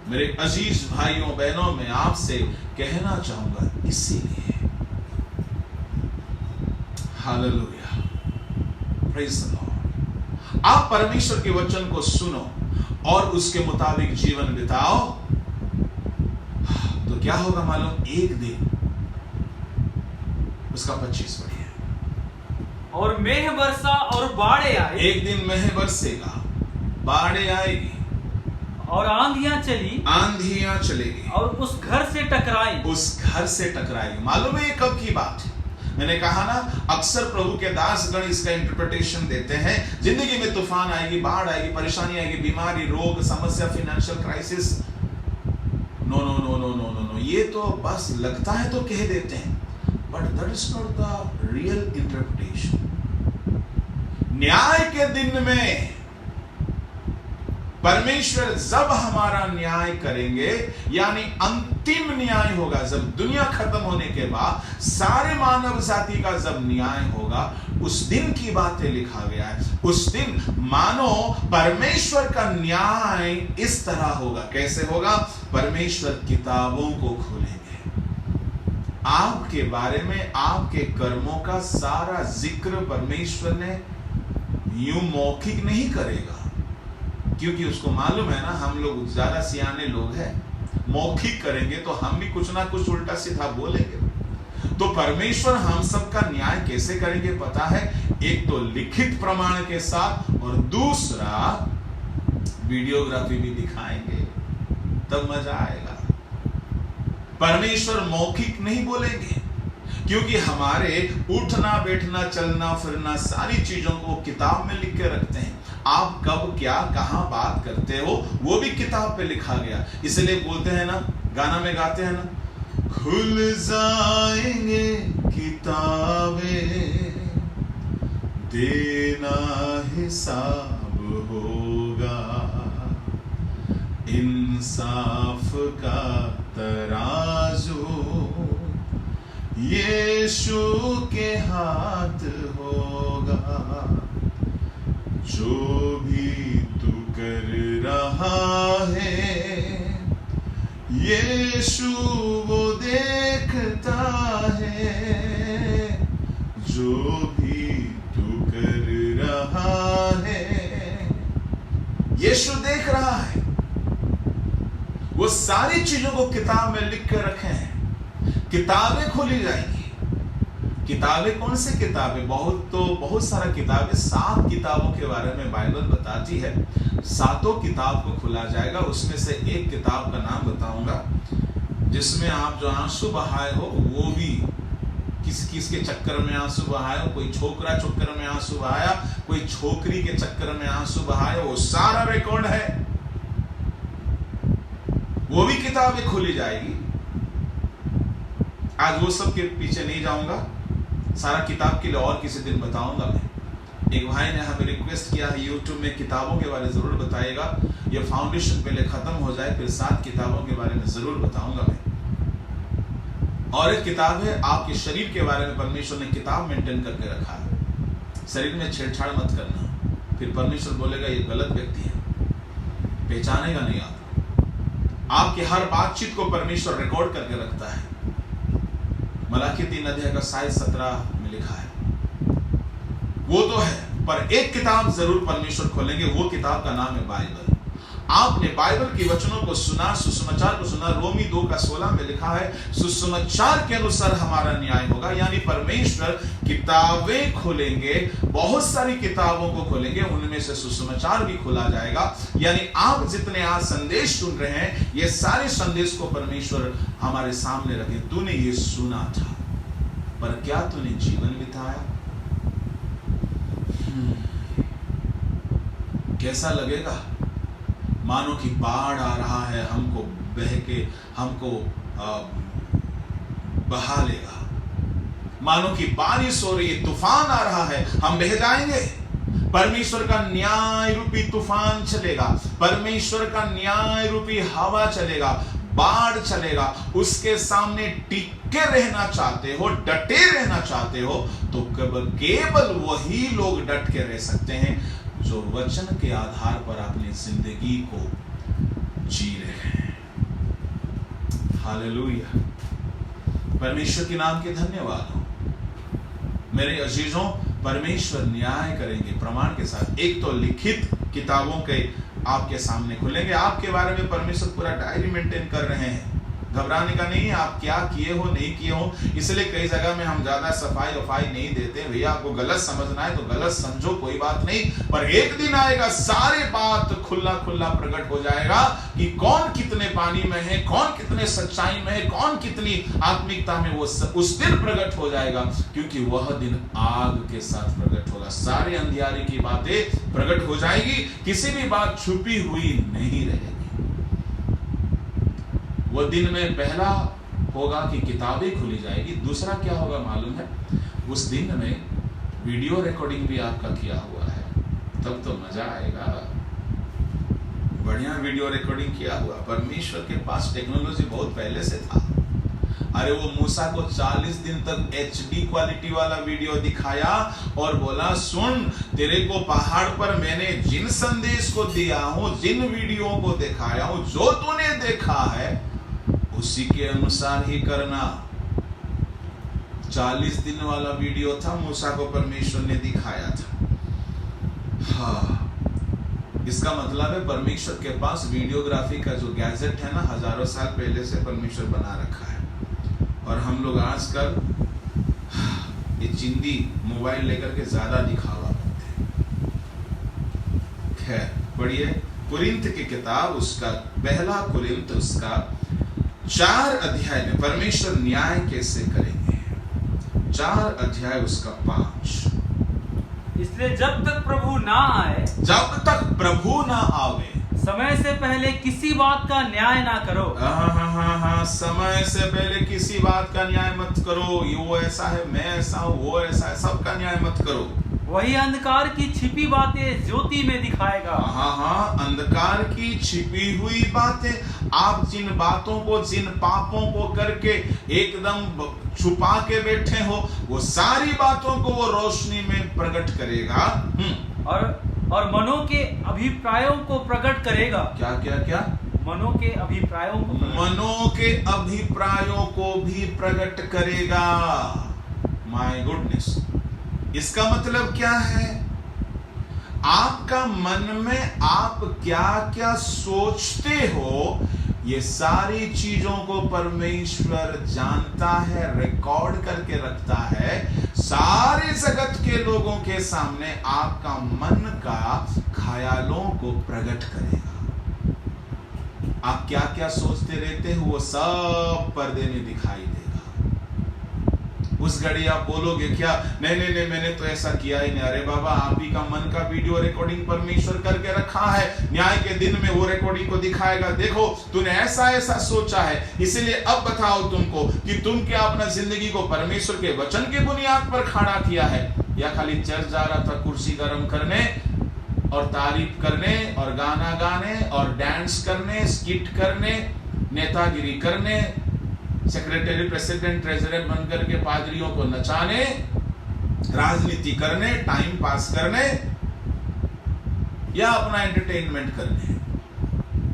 मेरे अजीज भाइयों बहनों, मैं आपसे कहना चाहूंगा, इसीलिए हालेलुया, प्रेज़ द लॉर्ड। आप परमेश्वर के वचन को सुनो और उसके मुताबिक जीवन बिताओ, तो क्या होगा मालूम? एक दिन उसका 25 बढ़िया, और मेघ वर्षा और बाढ़े आए। एक दिन मेघ बरसेगा बाढ़ें आएगी और आंधियां चलेगी और उस घर से टकराएगी। मालूम है ये कब की बात है? मैंने कहा ना, अक्सर प्रभु के दासगण इसका इंटरप्रिटेशन देते हैं, जिंदगी में तूफान आएगी, बाढ़ आएगी, परेशानी आएगी, बीमारी, रोग, समस्या, financial crisis. No no no no no no no, ये तो बस लगता है तो कह देते हैं, but that is not the real interpretation. न्याय के दिन में परमेश्वर जब हमारा न्याय करेंगे, यानी अंतिम न्याय होगा, जब दुनिया खत्म होने के बाद सारे मानव जाति का जब न्याय होगा, उस दिन की बातें लिखा गया है। उस दिन मानो परमेश्वर का न्याय इस तरह होगा। कैसे होगा? परमेश्वर किताबों को खोलेंगे, आपके बारे में, आपके कर्मों का सारा जिक्र परमेश्वर ने यूं मौखिक नहीं करेगा, क्योंकि उसको मालूम है ना, हम लोग ज्यादा सियाने लोग हैं, मौखिक करेंगे तो हम भी कुछ ना कुछ उल्टा सीधा बोलेंगे। तो परमेश्वर हम सबका न्याय कैसे करेंगे पता है? एक तो लिखित प्रमाण के साथ, और दूसरा वीडियोग्राफी भी दिखाएंगे, तब मजा आएगा। परमेश्वर मौखिक नहीं बोलेंगे, क्योंकि हमारे उठना, बैठना, चलना, फिरना, सारी चीजों को किताब में लिख के रखते हैं। आप कब, क्या, कहां बात करते हो, वो भी किताब पे लिखा गया। इसलिए बोलते हैं ना, गाना में गाते हैं ना, खुल जाएंगे किताबें, देना हिसाब होगा, इंसाफ का तराजू यीशु के हाथ होगा। जो भी तू कर रहा है, यीशु वो देखता है। जो भी तू कर रहा है, यीशु देख रहा है। वो सारी चीजों को किताब में लिख कर रखे हैं। किताबें खोली जाएंगी। किताबें कौन सी किताबें? बहुत सारा किताबें, 7 किताबों के बारे में बाइबल बताती है। 7 किताब को खुला जाएगा। उसमें से एक किताब का नाम बताऊंगा, जिसमें आप जो आंसू बहाए हो, वो भी किस के चक्कर में आंसू बहाए हो। कोई छोकरा चक्कर में आंसू बहाया, कोई छोकरी के चक्कर में आंसू बहाए, वो सारा रिकॉर्ड है। वो भी किताबें खोली जाएगी। आज वो सब के पीछे नहीं जाऊंगा, सारा किताब के लिए और किसी दिन बताऊंगा मैं। एक भाई ने हमें रिक्वेस्ट किया है, यूट्यूब में किताबों के बारे में जरूर बताइएगा। ये फाउंडेशन पहले खत्म हो जाए, फिर 7 किताबों के बारे में जरूर बताऊंगा मैं। और एक किताब है आपके शरीर के बारे में। परमेश्वर ने किताब मेंटेन करके रखा है। शरीर में छेड़छाड़ मत करना, फिर परमेश्वर बोलेगा ये गलत व्यक्ति है, पहचानेगा नहीं आप। आपके हर बातचीत को परमेश्वर रिकॉर्ड करके रखता है। मलाकी 3 अध्याय का 17 में लिखा है। वो तो है, पर एक किताब जरूर परमेश्वर खोलेंगे। वो किताब का नाम है बाइबल। आपने बाइबल के वचनों को सुना, सुसमाचार को सुना। रोमी 2 का 16 में लिखा है, सुसमाचार के अनुसार हमारा न्याय होगा। यानी परमेश्वर किताबें खोलेंगे, बहुत सारी किताबों को खोलेंगे, उनमें से सुसमाचार भी खोला जाएगा। यानी आप जितने आज संदेश सुन रहे हैं, ये सारे संदेश को परमेश्वर हमारे सामने रखे। तूने ये सुना था, पर क्या तूने जीवन बिताया? कैसा लगेगा? मानो कि बाढ़ आ रहा है, हमको बह के हमको बहा लेगा। मानो कि बारिश हो रही है, तूफान आ रहा है, हम बह जाएंगे। परमेश्वर का न्याय रूपी तूफान चलेगा, परमेश्वर का न्याय रूपी हवा चलेगा, बाढ़ चलेगा। उसके सामने टिके रहना चाहते हो, डटे रहना चाहते हो, तो केवल वही लोग डट के रह सकते हैं जो वचन के आधार पर अपनी जिंदगी को जी रहे हैं। हालेलुया। परमेश्वर के नाम के धन्यवाद हो। मेरे अजीजों, परमेश्वर न्याय करेंगे प्रमाण के साथ। एक तो लिखित किताबों के आपके सामने खुलेंगे। आपके बारे में परमेश्वर पूरा डायरी मेंटेन कर रहे हैं। घबराने का नहीं है आप क्या किए हो नहीं किए हो। इसलिए कई जगह में हम ज्यादा सफाई वफाई नहीं देते। भैया आपको गलत समझना है तो गलत समझो, कोई बात नहीं, पर एक दिन आएगा सारी बात खुला खुला प्रकट हो जाएगा कि कौन कितने पानी में है, कौन कितने सच्चाई में है, कौन कितनी आत्मिकता में। वो उस दिन प्रकट हो जाएगा, क्योंकि वह दिन आग के साथ प्रकट होगा। सारी अंधियारे की बातें प्रकट हो जाएगी, किसी भी बात छुपी हुई नहीं रहेगी। वो दिन में पहला होगा कि किताबें खुली जाएगी। दूसरा क्या होगा मालूम है? उस दिन में वीडियो रिकॉर्डिंग भी आपका किया हुआ है, तब तो मजा आएगा। बढ़िया वीडियो रिकॉर्डिंग किया हुआ। परमेश्वर के पास टेक्नोलॉजी बहुत पहले से था। अरे वो मूसा को 40 दिन तक HD क्वालिटी वाला वीडियो दिखाया और बोला सुन, तेरे को पहाड़ पर मैंने जिन संदेश को दिया हूं, जिन वीडियो को दिखाया हूं, जो तूने देखा है उसी के अनुसार ही करना। 40 दिन वाला वीडियो था, मूसा को परमेश्वर ने दिखाया था। हाँ, इसका मतलब है परमेश्वर के पास वीडियोग्राफी का जो गैजेट है ना, हजारों साल पहले से परमेश्वर बना रखा है। और हम लोग आजकल ये चिंदी मोबाइल लेकर के ज्यादा दिखावा करते हैं। खैर पढ़िए कुरिन्थ की किताब, उसका पहला कुरिन्थ, उसका 4 अध्याय में परमेश्वर न्याय कैसे करेंगे। 4 अध्याय उसका 5। इसलिए जब तक प्रभु ना आए, जब तक प्रभु ना आवे, समय से पहले किसी बात का न्याय ना करो। हाँ, समय से पहले किसी बात का न्याय मत करो। ये वो ऐसा है, मैं ऐसा हूँ, वो ऐसा है, सबका न्याय मत करो। वही अंधकार की छिपी बातें ज्योति में दिखाएगा। हाँ, अंधकार की छिपी हुई बातें, आप जिन बातों को, जिन पापों को करके एकदम छुपा के बैठे हो, वो सारी बातों को वो रोशनी में प्रकट करेगा। और मनों के अभिप्रायों को प्रकट करेगा। क्या क्या क्या? मनों के अभिप्रायों को, मनों के अभिप्रायों को भी प्रकट करेगा। माय गुडनेस, इसका मतलब क्या है? आपका मन में आप क्या क्या सोचते हो, ये सारी चीजों को परमेश्वर जानता है, रिकॉर्ड करके रखता है। सारे जगत के लोगों के सामने आपका मन का ख्यालों को प्रकट करेगा। आप क्या क्या सोचते रहते हो वो सब पर्दे में दिखाई देगा। उस घड़ी आप बोलोगे क्या, नहीं मैंने तो ऐसा किया ही नहीं। अरे बाबा, आप ही का मन का वीडियो रिकॉर्डिंग परमेश्वर करके रखा है। न्याय के दिन में वो रिकॉर्डिंग को दिखाएगा, देखो तूने ऐसा ऐसा सोचा है। इसलिए अब बताओ तुमको कि तुम क्या अपना जिंदगी को परमेश्वर के वचन के बुनियाद पर खड़ा किया है, या खाली चर्च जा रहा था कुर्सी गर्म करने और तारीफ करने और गाना गाने और डांस करने, स्किट करने, नेतागिरी करने, सेक्रेटरी, प्रेसिडेंट, ट्रेजरर बनकर के पादरियों को नचाने, राजनीति करने, टाइम पास करने, या अपना एंटरटेनमेंट करने।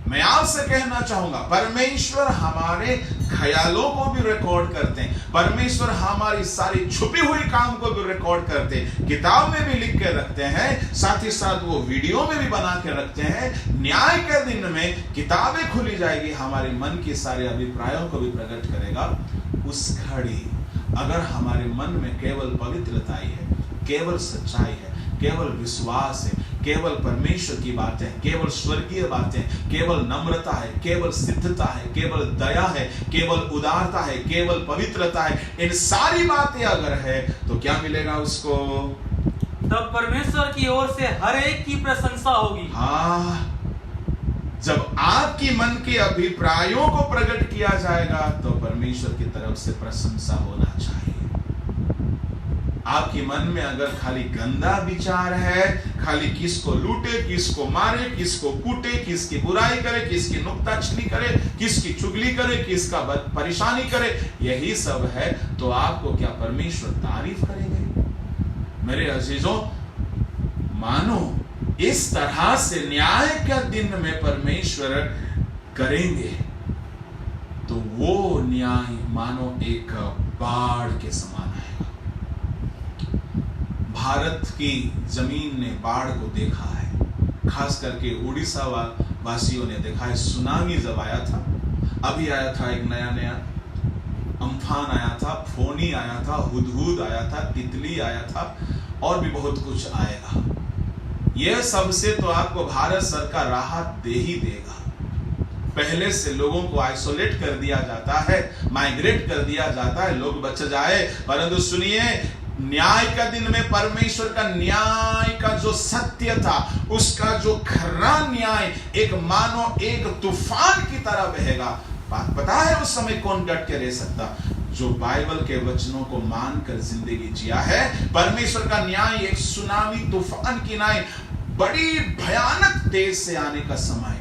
मैं आपसे कहना चाहूंगा, परमेश्वर हमारे ख्यालों को भी रिकॉर्ड करते हैं। परमेश्वर हमारी सारी छुपी हुई काम को भी रिकॉर्ड करते हैं, किताब में भी लिख के रखते हैं, साथ ही साथ वो वीडियो में भी बना के रखते हैं। न्याय के दिन में किताबें खुली जाएगी, हमारे मन के सारे अभिप्रायों को भी प्रकट करेगा। उस घड़ी अगर हमारे मन में केवल पवित्रता ही है, केवल सच्चाई है, केवल विश्वास है, केवल परमेश्वर की बातें, केवल स्वर्गीय बातें, केवल नम्रता है, केवल सिद्धता है, केवल दया है, केवल उदारता है, केवल पवित्रता है, इन सारी बातें अगर है तो क्या मिलेगा उसको? तब परमेश्वर की ओर से हर एक की प्रशंसा होगी। हाँ, जब आपकी मन के अभिप्रायों को प्रकट किया जाएगा तो परमेश्वर की तरफ से प्रशंसा होना चाहिए। आपके मन में अगर खाली गंदा विचार है, खाली किसको लूटे, किसको मारे, किसको कूटे, किसकी बुराई करे, किसकी नुक्ताचीनी करे, किसकी चुगली करे, किसका परेशानी करे, यही सब है, तो आपको क्या परमेश्वर तारीफ करेंगे? मेरे अजीजों, मानो इस तरह से न्याय के दिन में परमेश्वर करेंगे तो वो न्याय मानो एक बाढ़ के समान है। भारत की जमीन ने बाढ़ को देखा है, खास करके उड़ीसा वासियों ने देखा है। सुनामी जब आया था अभी आया था एक नया अम्फान आया था, फोनी आया था, हुदहुद आया था, तितली आया था, और भी बहुत कुछ आएगा। यह सबसे तो आपको भारत सरकार राहत दे ही देगा। पहले से लोगों को आइसोलेट कर दिया जाता है, माइग्रेट कर दिया जाता है, लोग बच जाए। परंतु सुनिए, न्याय का दिन में परमेश्वर का न्याय का जो सत्य था, उसका जो खरा न्याय एक मानो एक तूफान की तरह बहेगा। बात पता है उस समय कौन डट के रह सकता? जो बाइबल के वचनों को मानकर जिंदगी जिया है। परमेश्वर का न्याय एक सुनामी तूफान की न्याय, बड़ी भयानक तेज से आने का समय।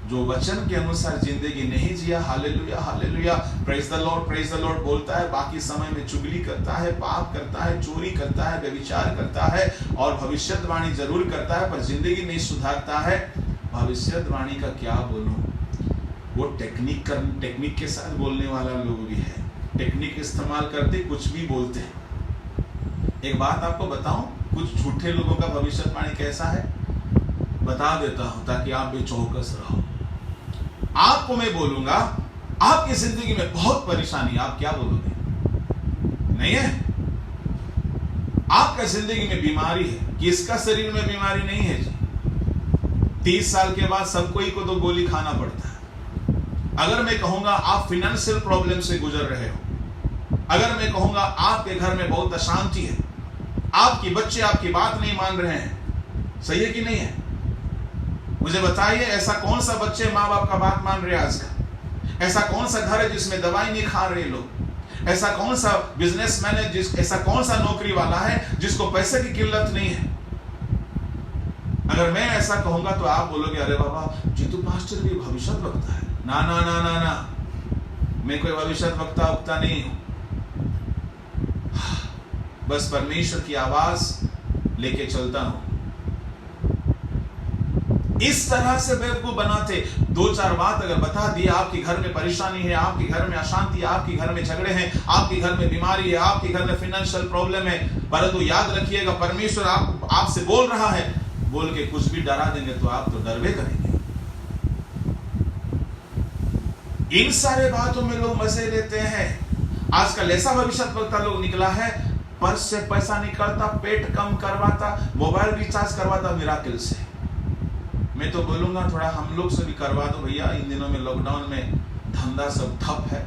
जो वचन के अनुसार जिंदगी नहीं जिया, hallelujah hallelujah, praise the lord बोलता है, बाकी समय में चुगली करता है, पाप करता है, चोरी करता है, व्यभिचार करता है और भविष्यवाणी जरूर करता है, पर जिंदगी नहीं सुधारता है। भविष्यवाणी का क्या बोलूं, वो टेक्निक के साथ बोलने वाला लोग भी है, टेक्निक इस्तेमाल करते कुछ भी बोलते हैं। एक बात आपको बताऊं, कुछ झूठे लोगों का भविष्यवाणी कैसा है बता देता हूं, ताकि आप भी चौकस रहो। आपको मैं बोलूंगा, आपकी जिंदगी में बहुत परेशानी, आप क्या बोलोगे? नहीं है? आपका जिंदगी में बीमारी है, किसका शरीर में बीमारी नहीं है जी? 30 साल के बाद सबको ही को तो गोली खाना पड़ता है। अगर मैं कहूंगा आप फाइनेंशियल प्रॉब्लम से गुजर रहे हो, अगर मैं कहूंगा आपके घर में बहुत अशांति है, आपके बच्चे आपकी बात नहीं मान रहे हैं, सही है कि नहीं है? मुझे बताइए, ऐसा कौन सा बच्चे माँ बाप का बात मान रहे हैं आज का? ऐसा कौन सा घर है जिसमें दवाई नहीं खा रहे लोग? ऐसा कौन सा बिजनेसमैन है, ऐसा कौन सा नौकरी वाला है जिसको पैसे की किल्लत नहीं है? अगर मैं ऐसा कहूंगा तो आप बोलोगे, अरे बाबा जी तू पास्टर भी भविष्य वक्ता है। ना ना ना ना ना, मैं कोई भविष्य वक्ता उक्ता नहीं हूं, बस परमेश्वर की आवाज लेके चलता हूं। इस तरह से बेवकूफ बनाते। 2-4 बात अगर बता दिए, आपके घर में परेशानी है, आपके घर में अशांति है, आपके घर में झगड़े हैं, आपके घर में बीमारी है, आपके घर में फाइनेंशियल प्रॉब्लम है, परंतु याद रखिएगा परमेश्वर आपसे बोल रहा है, बोल के कुछ भी डरा देंगे तो आप तो डरवे करेंगे। इन सारे बातों में लोग मजे लेते हैं। आजकल ऐसा भविष्यवक्ता लोग निकला है, पर्स से पैसा निकलता, पेट कम करवाता, मोबाइल रिचार्ज करवाता मिराकिल से। मैं तो बोलूंगा थोड़ा हम लोग से भी करवा दो भैया, इन दिनों में लॉकडाउन में धंधा सब ठप है।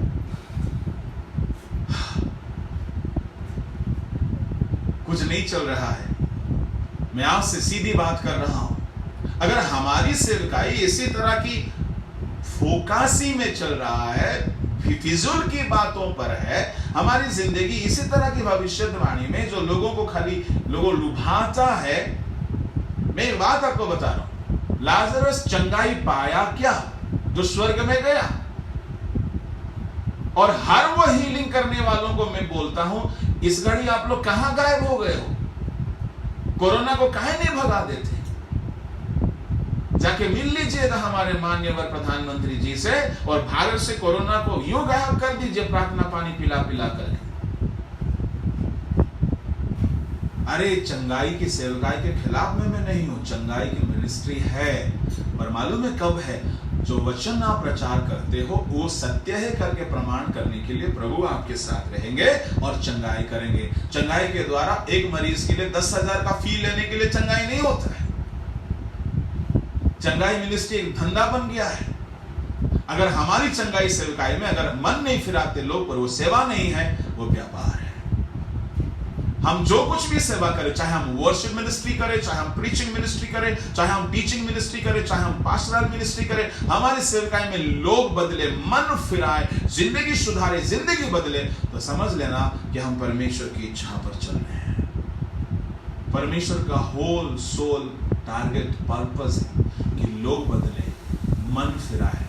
कुछ नहीं चल रहा है। मैं आपसे सीधी बात कर रहा हूं, अगर हमारी सेवकाई इसी तरह की फोकासी में चल रहा है, फिजूल की बातों पर है, हमारी जिंदगी इसी तरह की भविष्यवाणी में जो लोगों को खाली लोगों लुभाता है। मैं एक बात आपको बता रहा हूं, लाजरस चंगाई पाया क्या? जो स्वर्ग में गया। और हर वो हीलिंग करने वालों को मैं बोलता हूं, इस घड़ी आप लोग कहां गायब हो गए हो? कोरोना को काहे नहीं भगा देते? जाके मिल लीजिएगा हमारे माननीय प्रधानमंत्री जी से, और भारत से कोरोना को यूं गायब कर दीजिए प्रार्थना पानी पिला पिला कर। अरे चंगाई की सेवकाई के खिलाफ में मैं नहीं हूं, चंगाई की मिनिस्ट्री है, और मालूम है कब है? जो वचन आप प्रचार करते हो वो सत्य है करके प्रमाण करने के लिए प्रभु आपके साथ रहेंगे और चंगाई करेंगे। चंगाई के द्वारा एक मरीज के लिए 10,000 का फी लेने के लिए चंगाई नहीं होता है। चंगाई मिनिस्ट्री एक धंधा बन गया है। अगर हमारी चंगाई सेवकाई में अगर मन नहीं फिराते लोग, पर वो सेवा नहीं है, वो व्यापार है। हम जो कुछ भी सेवा करें, चाहे हम वर्शिप मिनिस्ट्री करें, चाहे हम प्रीचिंग मिनिस्ट्री करें, चाहे हम टीचिंग मिनिस्ट्री करें, चाहे हम पास्टरल मिनिस्ट्री करें, हमारी सेवकाई में लोग बदले, मन फिराए, जिंदगी सुधारे, जिंदगी बदले, तो समझ लेना कि हम परमेश्वर की इच्छा पर चल रहे हैं। परमेश्वर का होल सोल टारगेट पर्पस है कि लोग बदले, मन फिराए,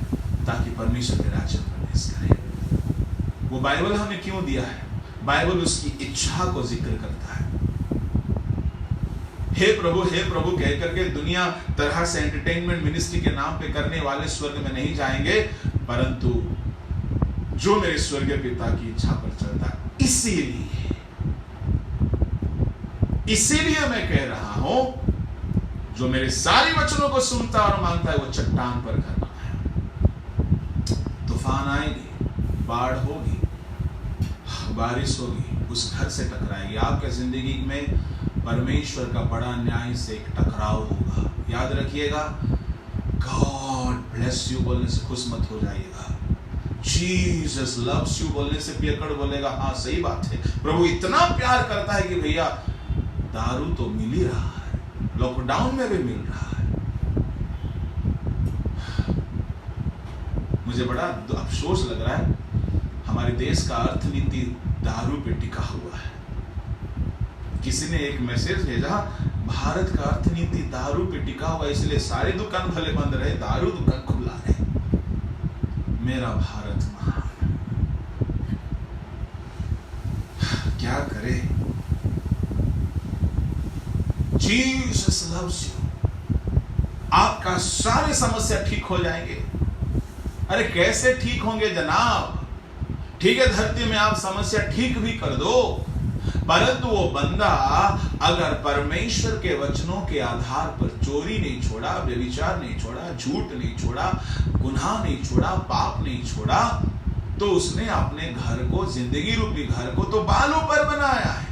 ताकि परमेश्वर के राज्य में प्रवेश करें। वो बाइबल हमें क्यों दिया है? बाइबल उसकी इच्छा को जिक्र करता है। हे प्रभु कह करके दुनिया तरह से एंटरटेनमेंट मिनिस्ट्री के नाम पे करने वाले स्वर्ग में नहीं जाएंगे, परंतु जो मेरे स्वर्गीय पिता की इच्छा पर चलता है। इसीलिए मैं कह रहा हूं, जो मेरे सारे वचनों को सुनता और मानता है वो चट्टान पर घर बनाया। तूफान आएगी, बाढ़ होगी, बारिश होगी, उस घर से टकराएगी। आपके जिंदगी में परमेश्वर का बड़ा न्याय से एक टकराव होगा। याद रखिएगा, गॉड ब्लेस यू बोलने से खुश मत हो जाइएगा। जीसस लव्स यू बोलने से पियक्कड़ बोलेगा हाँ सही बात है, प्रभु इतना प्यार करता है कि भैया दारू तो मिल ही रहा है, लॉकडाउन में भी मिल रहा है। मुझे बड़ा अफसोस लग रहा है, हमारे देश का अर्थनीति दारू पे टिका हुआ है। किसी ने एक मैसेज भेजा, भारत का अर्थनीति दारू पे टिका हुआ, इसलिए सारे दुकान भले बंद रहे, दारू दुकान खुला रहे। मेरा भारत महान, क्या करे। Jesus loves you. आपका सारे समस्या ठीक हो जाएंगे। अरे कैसे ठीक होंगे जनाब? ठीक है, धरती में आप समस्या ठीक भी कर दो, परंतु वो बंदा अगर परमेश्वर के वचनों के आधार पर चोरी नहीं छोड़ा, व्यभिचार नहीं छोड़ा, झूठ नहीं छोड़ा, गुनाह नहीं छोड़ा, पाप नहीं छोड़ा, तो उसने अपने घर को, जिंदगी रूपी घर को तो बालू पर बनाया है।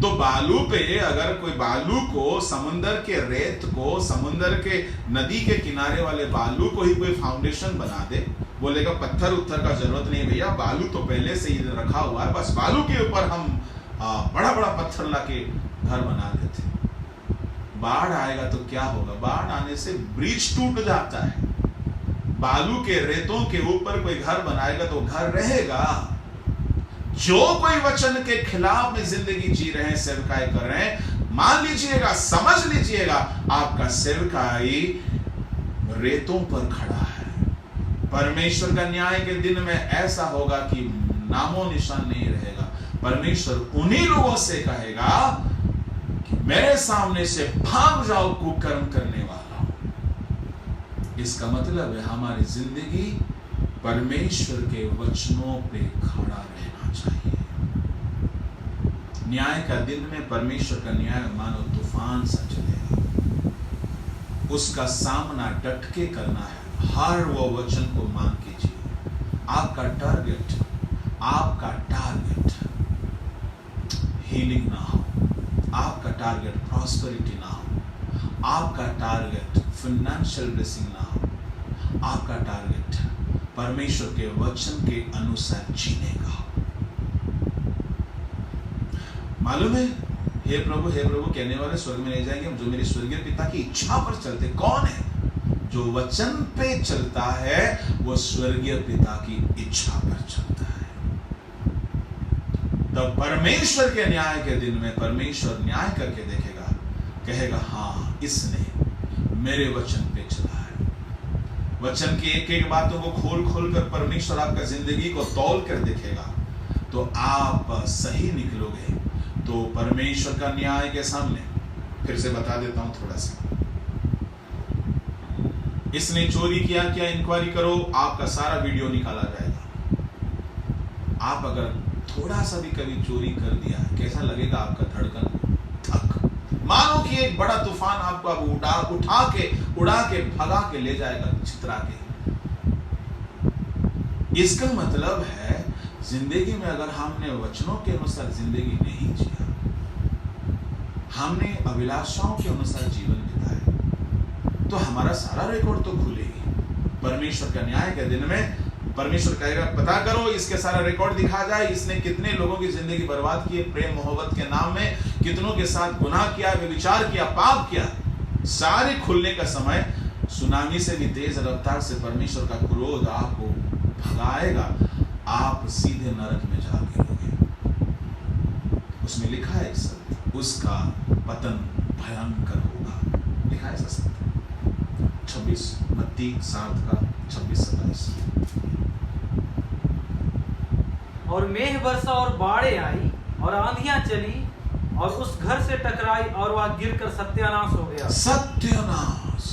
तो बालू पे अगर कोई बालू को, समुंदर के रेत को, समुंदर के नदी के किनारे वाले बालू को ही कोई फाउंडेशन बना दे, बोलेगा पत्थर उत्थर का जरूरत नहीं भैया, बालू तो पहले से ही रखा हुआ है, बस बालू के ऊपर हम बड़ा बड़ा पत्थर लाके घर बना देते। बाढ़ आएगा तो क्या होगा? बाढ़ आने से ब्रिज टूट जाता है। बालू के रेतों के ऊपर कोई घर बनाएगा तो घर रहेगा। जो कोई वचन के खिलाफ में जिंदगी जी रहे हैं, सेवकाई कर रहे हैं, मान लीजिएगा, समझ लीजिएगा, आपका सेवकाई रेतों पर खड़ा है। परमेश्वर का न्याय के दिन में ऐसा होगा कि नामो निशान नहीं रहेगा। परमेश्वर उन्हीं लोगों से कहेगा कि मेरे सामने से भाग जाओ कुकर्म करने वाला। इसका मतलब है हमारी जिंदगी परमेश्वर के वचनों पे खड़ा रहना चाहिए। न्याय का दिन में परमेश्वर का न्याय मानो तूफान सा चलेगा, उसका सामना डट के करना है। हर वो वचन को मान कीजिए। आपका टारगेट हीलिंग ना हो, आपका टारगेट प्रॉस्पेरिटी ना हो, आपका टारगेट फाइनेंशियल ब्लेसिंग ना हो, आपका टारगेट परमेश्वर के वचन के अनुसार जीने का हो। मालूम है, हे प्रभु कहने वाले स्वर्ग में ले जाएंगे जो मेरे स्वर्गीय पिता की इच्छा पर चलते। कौन है? जो वचन पे चलता है वो स्वर्गीय पिता की इच्छा पर चलता है। तब परमेश्वर के न्याय के दिन में परमेश्वर न्याय करके देखेगा, कहेगा हाँ इसने मेरे वचन पे चला है। वचन की एक एक बातों को खोल खोल कर परमेश्वर आपका जिंदगी को तौल कर देखेगा, तो आप सही निकलोगे। तो परमेश्वर का न्याय के सामने फिर से बता देता हूं थोड़ा सा, इसने चोरी किया क्या, इंक्वायरी करो, आपका सारा वीडियो निकाला जाएगा। आप अगर थोड़ा सा भी कभी चोरी कर दिया, कैसा लगेगा आपका धड़कन? थक, मानो कि एक बड़ा तूफान आपको अब उड़ा के भगा के ले जाएगा, छितरा के। इसका मतलब है जिंदगी में अगर हमने वचनों के अनुसार जिंदगी नहीं जिया, हमने अभिलाषाओं के अनुसार जीवन बिताया, तो हमारा सारा रिकॉर्ड तो खुलेगी। परमेश्वर का न्याय के दिन में परमेश्वर कहेगा पता करो, इसके सारा रिकॉर्ड दिखा जाए, इसने कितने लोगों की जिंदगी बर्बाद की, प्रेम मोहब्बत के नाम में कितनों के साथ गुनाह किया, व्यभिचार किया, पाप किया। सारे खुलने का समय, सुनामी से भी तेज रफ्तार से परमेश्वर का क्रोध आपको भगाएगा, आप सीधे नरक में जा गिरोगे। उसमें लिखा है एक शब्द, उसका पतन भयंकर होगा, लिखा है ऐसा शब्द 26 मत्ती 7 का 26-27। और मेघ वर्षा और बाढ़ें आई और आंधियां चली और उस घर से टकराई और वह गिरकर सत्यानाश हो गया। सत्यानाश,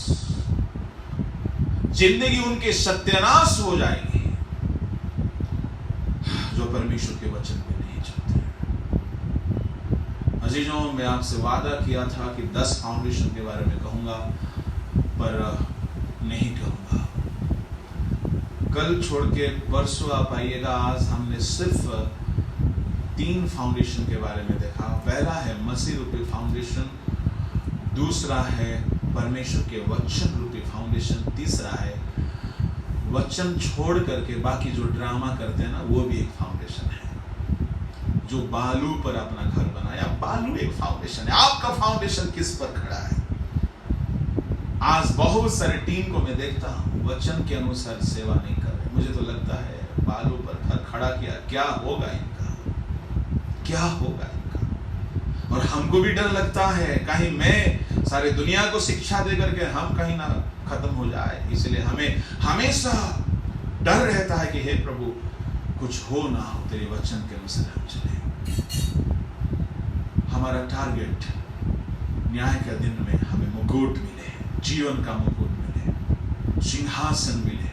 जिंदगी उनके सत्यानाश हो जाएगी जो परमेश्वर के वचन पे नहीं चलते। अजीजों, मैं आपसे वादा किया था कि 10 फाउंडेशन के बारे में कहूंगा, पर नहीं कहूंगा। कल छोड़ के परसों आप आइएगा। आज हमने सिर्फ 3 फाउंडेशन के बारे में देखा। पहला है मसीह रूपी फाउंडेशन, दूसरा है परमेश्वर के वचन रूपी फाउंडेशन, तीसरा है वचन छोड़ करके बाकी जो ड्रामा करते हैं ना, वो भी एक फाउंडेशन है। जो बालू पर अपना घर बनाया, बालू एक फाउंडेशन है। आपका फाउंडेशन किस पर खड़ा है? आज बहुत सारे टीम को मैं देखता हूं वचन के अनुसार सेवा नहीं कर रहे। मुझे तो लगता है बालू पर घर खड़ा किया, क्या होगा इनका, क्या होगा इनका। और हमको भी डर लगता है कहीं मैं सारी दुनिया को शिक्षा दे करके हम कहीं ना खत्म हो जाए। इसलिए हमें हमेशा डर रहता है कि हे प्रभु कुछ हो ना हो, तेरे वचन के अनुसार हम चले। हमारा टारगेट न्याय के दिन में हमें मुकुट मिले, जीवन का मुकुट मिले, सिंहासन मिले,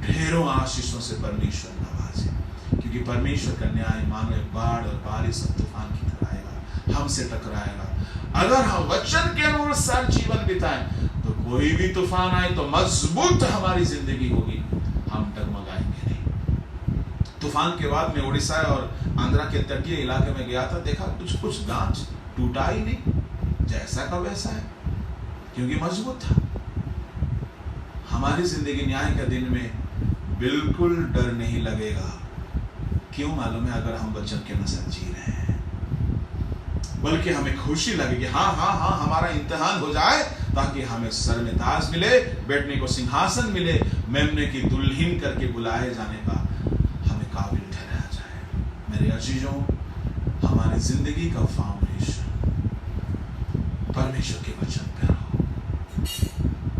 ढेरों आशीषों से परमेश्वर नवाजे। क्योंकि परमेश्वर का न्याय मानो बाढ़ और बारिश और तूफान की तरह आएगा, हमसे टकराएगा। अगर हम वचन के अनुसार जीवन बिताएं तो कोई भी तूफान आए तो मजबूत हमारी जिंदगी होगी, हम डगमगाएंगे नहीं। तूफान के बाद में उड़ीसा और आंध्रा के तटीय इलाके में गया था, देखा कुछ गांच टूटा ही नहीं, जैसा का वैसा है, क्योंकि मजबूत था। हमारी जिंदगी न्याय के दिन में बिल्कुल डर नहीं लगेगा। क्यों मालूम है? अगर हम वचन के अनुसार जी रहे हैं, बल्कि हमें खुशी लगेगी, हाँ हमारा इम्तिहान हो जाए ताकि हमें सर में ताज मिले, बैठने को सिंहासन मिले, मेमने की दुल्हन करके बुलाए जाने का हमें काबिल ठहराया जाए। मेरे अजीजों, हमारी जिंदगी का फाउंडेशन परमेश्वर के वचन पर हो।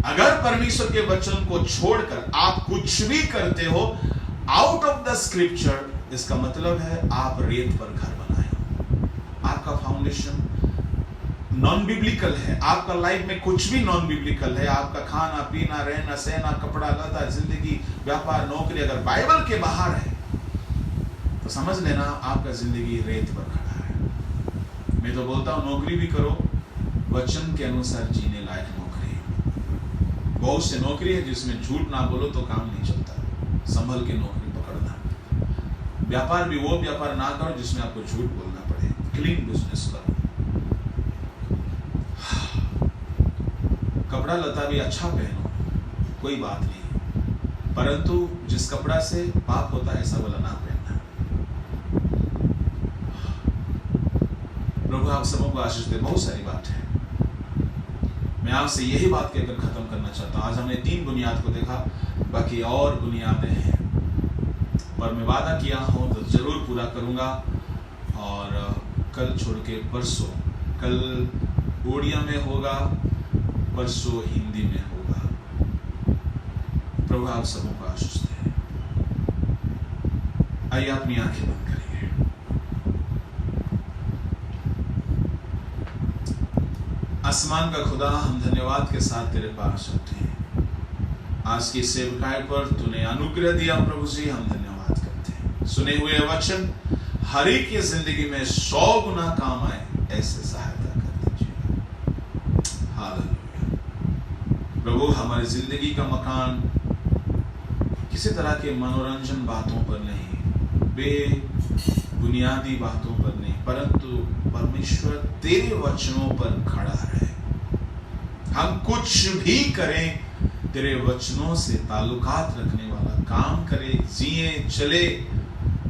अगर परमेश्वर के वचन को छोड़कर आप कुछ भी करते हो आउट ऑफ द स्क्रिप्चर, इसका मतलब है आप रेत पर घर बनाए हो। आपका फाउंडेशन नॉन बिब्लिकल है, आपका लाइफ में कुछ भी नॉन बिब्लिकल है। आपका खाना पीना, रहना सहना, कपड़ा लता, जिंदगी, व्यापार, नौकरी अगर बाइबल के बाहर है तो समझ लेना आपका जिंदगी रेत पर खड़ा है। मैं तो बोलता हूं नौकरी भी करो वचन के अनुसार जीने लायक नौकरी। बहुत से नौकरी है जिसमें झूठ ना बोलो तो काम नहीं चलता, संभल के नौकरी पकड़ना। व्यापार भी वो व्यापार ना करो जिसमें आपको झूठ बोलना पड़े, क्लीन बिजनेस करो। कपड़ा लता भी अच्छा पहनो, कोई बात नहीं, परंतु जिस कपड़ा से पाप होता है ऐसा वाला ना पहनना। प्रभु आप सबों को आशीष दे। बहुत सारी बात है, मैं आपसे यही बात कहकर खत्म करना चाहता हूं। आज हमने 3 बुनियाद को देखा, बाकी और बुनियादें हैं, पर मैं वादा किया हूं तो जरूर पूरा करूंगा। और कल छोड़ के परसों, कल ओडिया में होगा, परसों हिंदी में होगा। प्रभु आप सबों को आशीष दे। आइए अपनी आंखें बंद करेंगे। आसमान का खुदा, हम धन्यवाद के साथ तेरे पास आते हैं। आज की सेवकाई पर तूने अनुग्रह दिया प्रभु जी, हम धन्यवाद करते हैं। सुने हुए वचन हर एक की जिंदगी में 100 गुना काम आए, ऐसे सहायता कर दीजिए। हालेलुया। प्रभु हमारी जिंदगी का मकान किसी तरह के मनोरंजन बातों पर नहीं, बेबुनियादी बातों पर नहीं, परंतु परमेश्वर तेरे वचनों पर खड़ा रहे। हम कुछ भी करें तेरे वचनों से ताल्लुकात रखने वाला काम करें, जिए चले।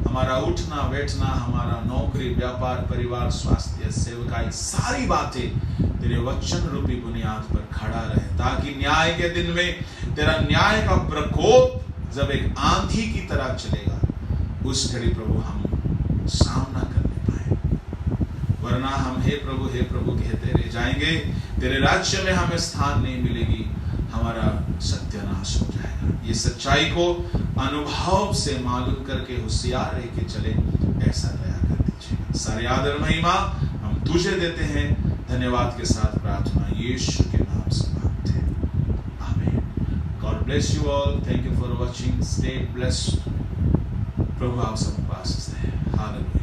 हमारा उठना बैठना, हमारा नौकरी, व्यापार, परिवार, स्वास्थ्य, सेवकाई, सारी बातें तेरे वचन रूपी बुनियाद पर खड़ा रहे, ताकि न्याय के दिन में तेरा न्याय का प्रकोप जब एक आंधी की तरह चलेगा, उस घड़ी प्रभु हम सामना करने पाए। वरना हम हे प्रभु कहते रह जाएंगे, तेरे राज्य में हमें स्थान नहीं मिलेगी, हमारा सत्यानाश हो जाएगा। ये सच्चाई को अनुभव से मालूम करके होशियार रह के चले, ऐसा दया कर दीजिए। सारे आदर महिमा हम तुझे देते हैं, धन्यवाद के साथ प्रार्थना यीशु के नाम से मांगते हैं, आमीन। God bless you all, thank you for watching, stay blessed. प्रभु आप सबको आशीष दे। हालेलुया।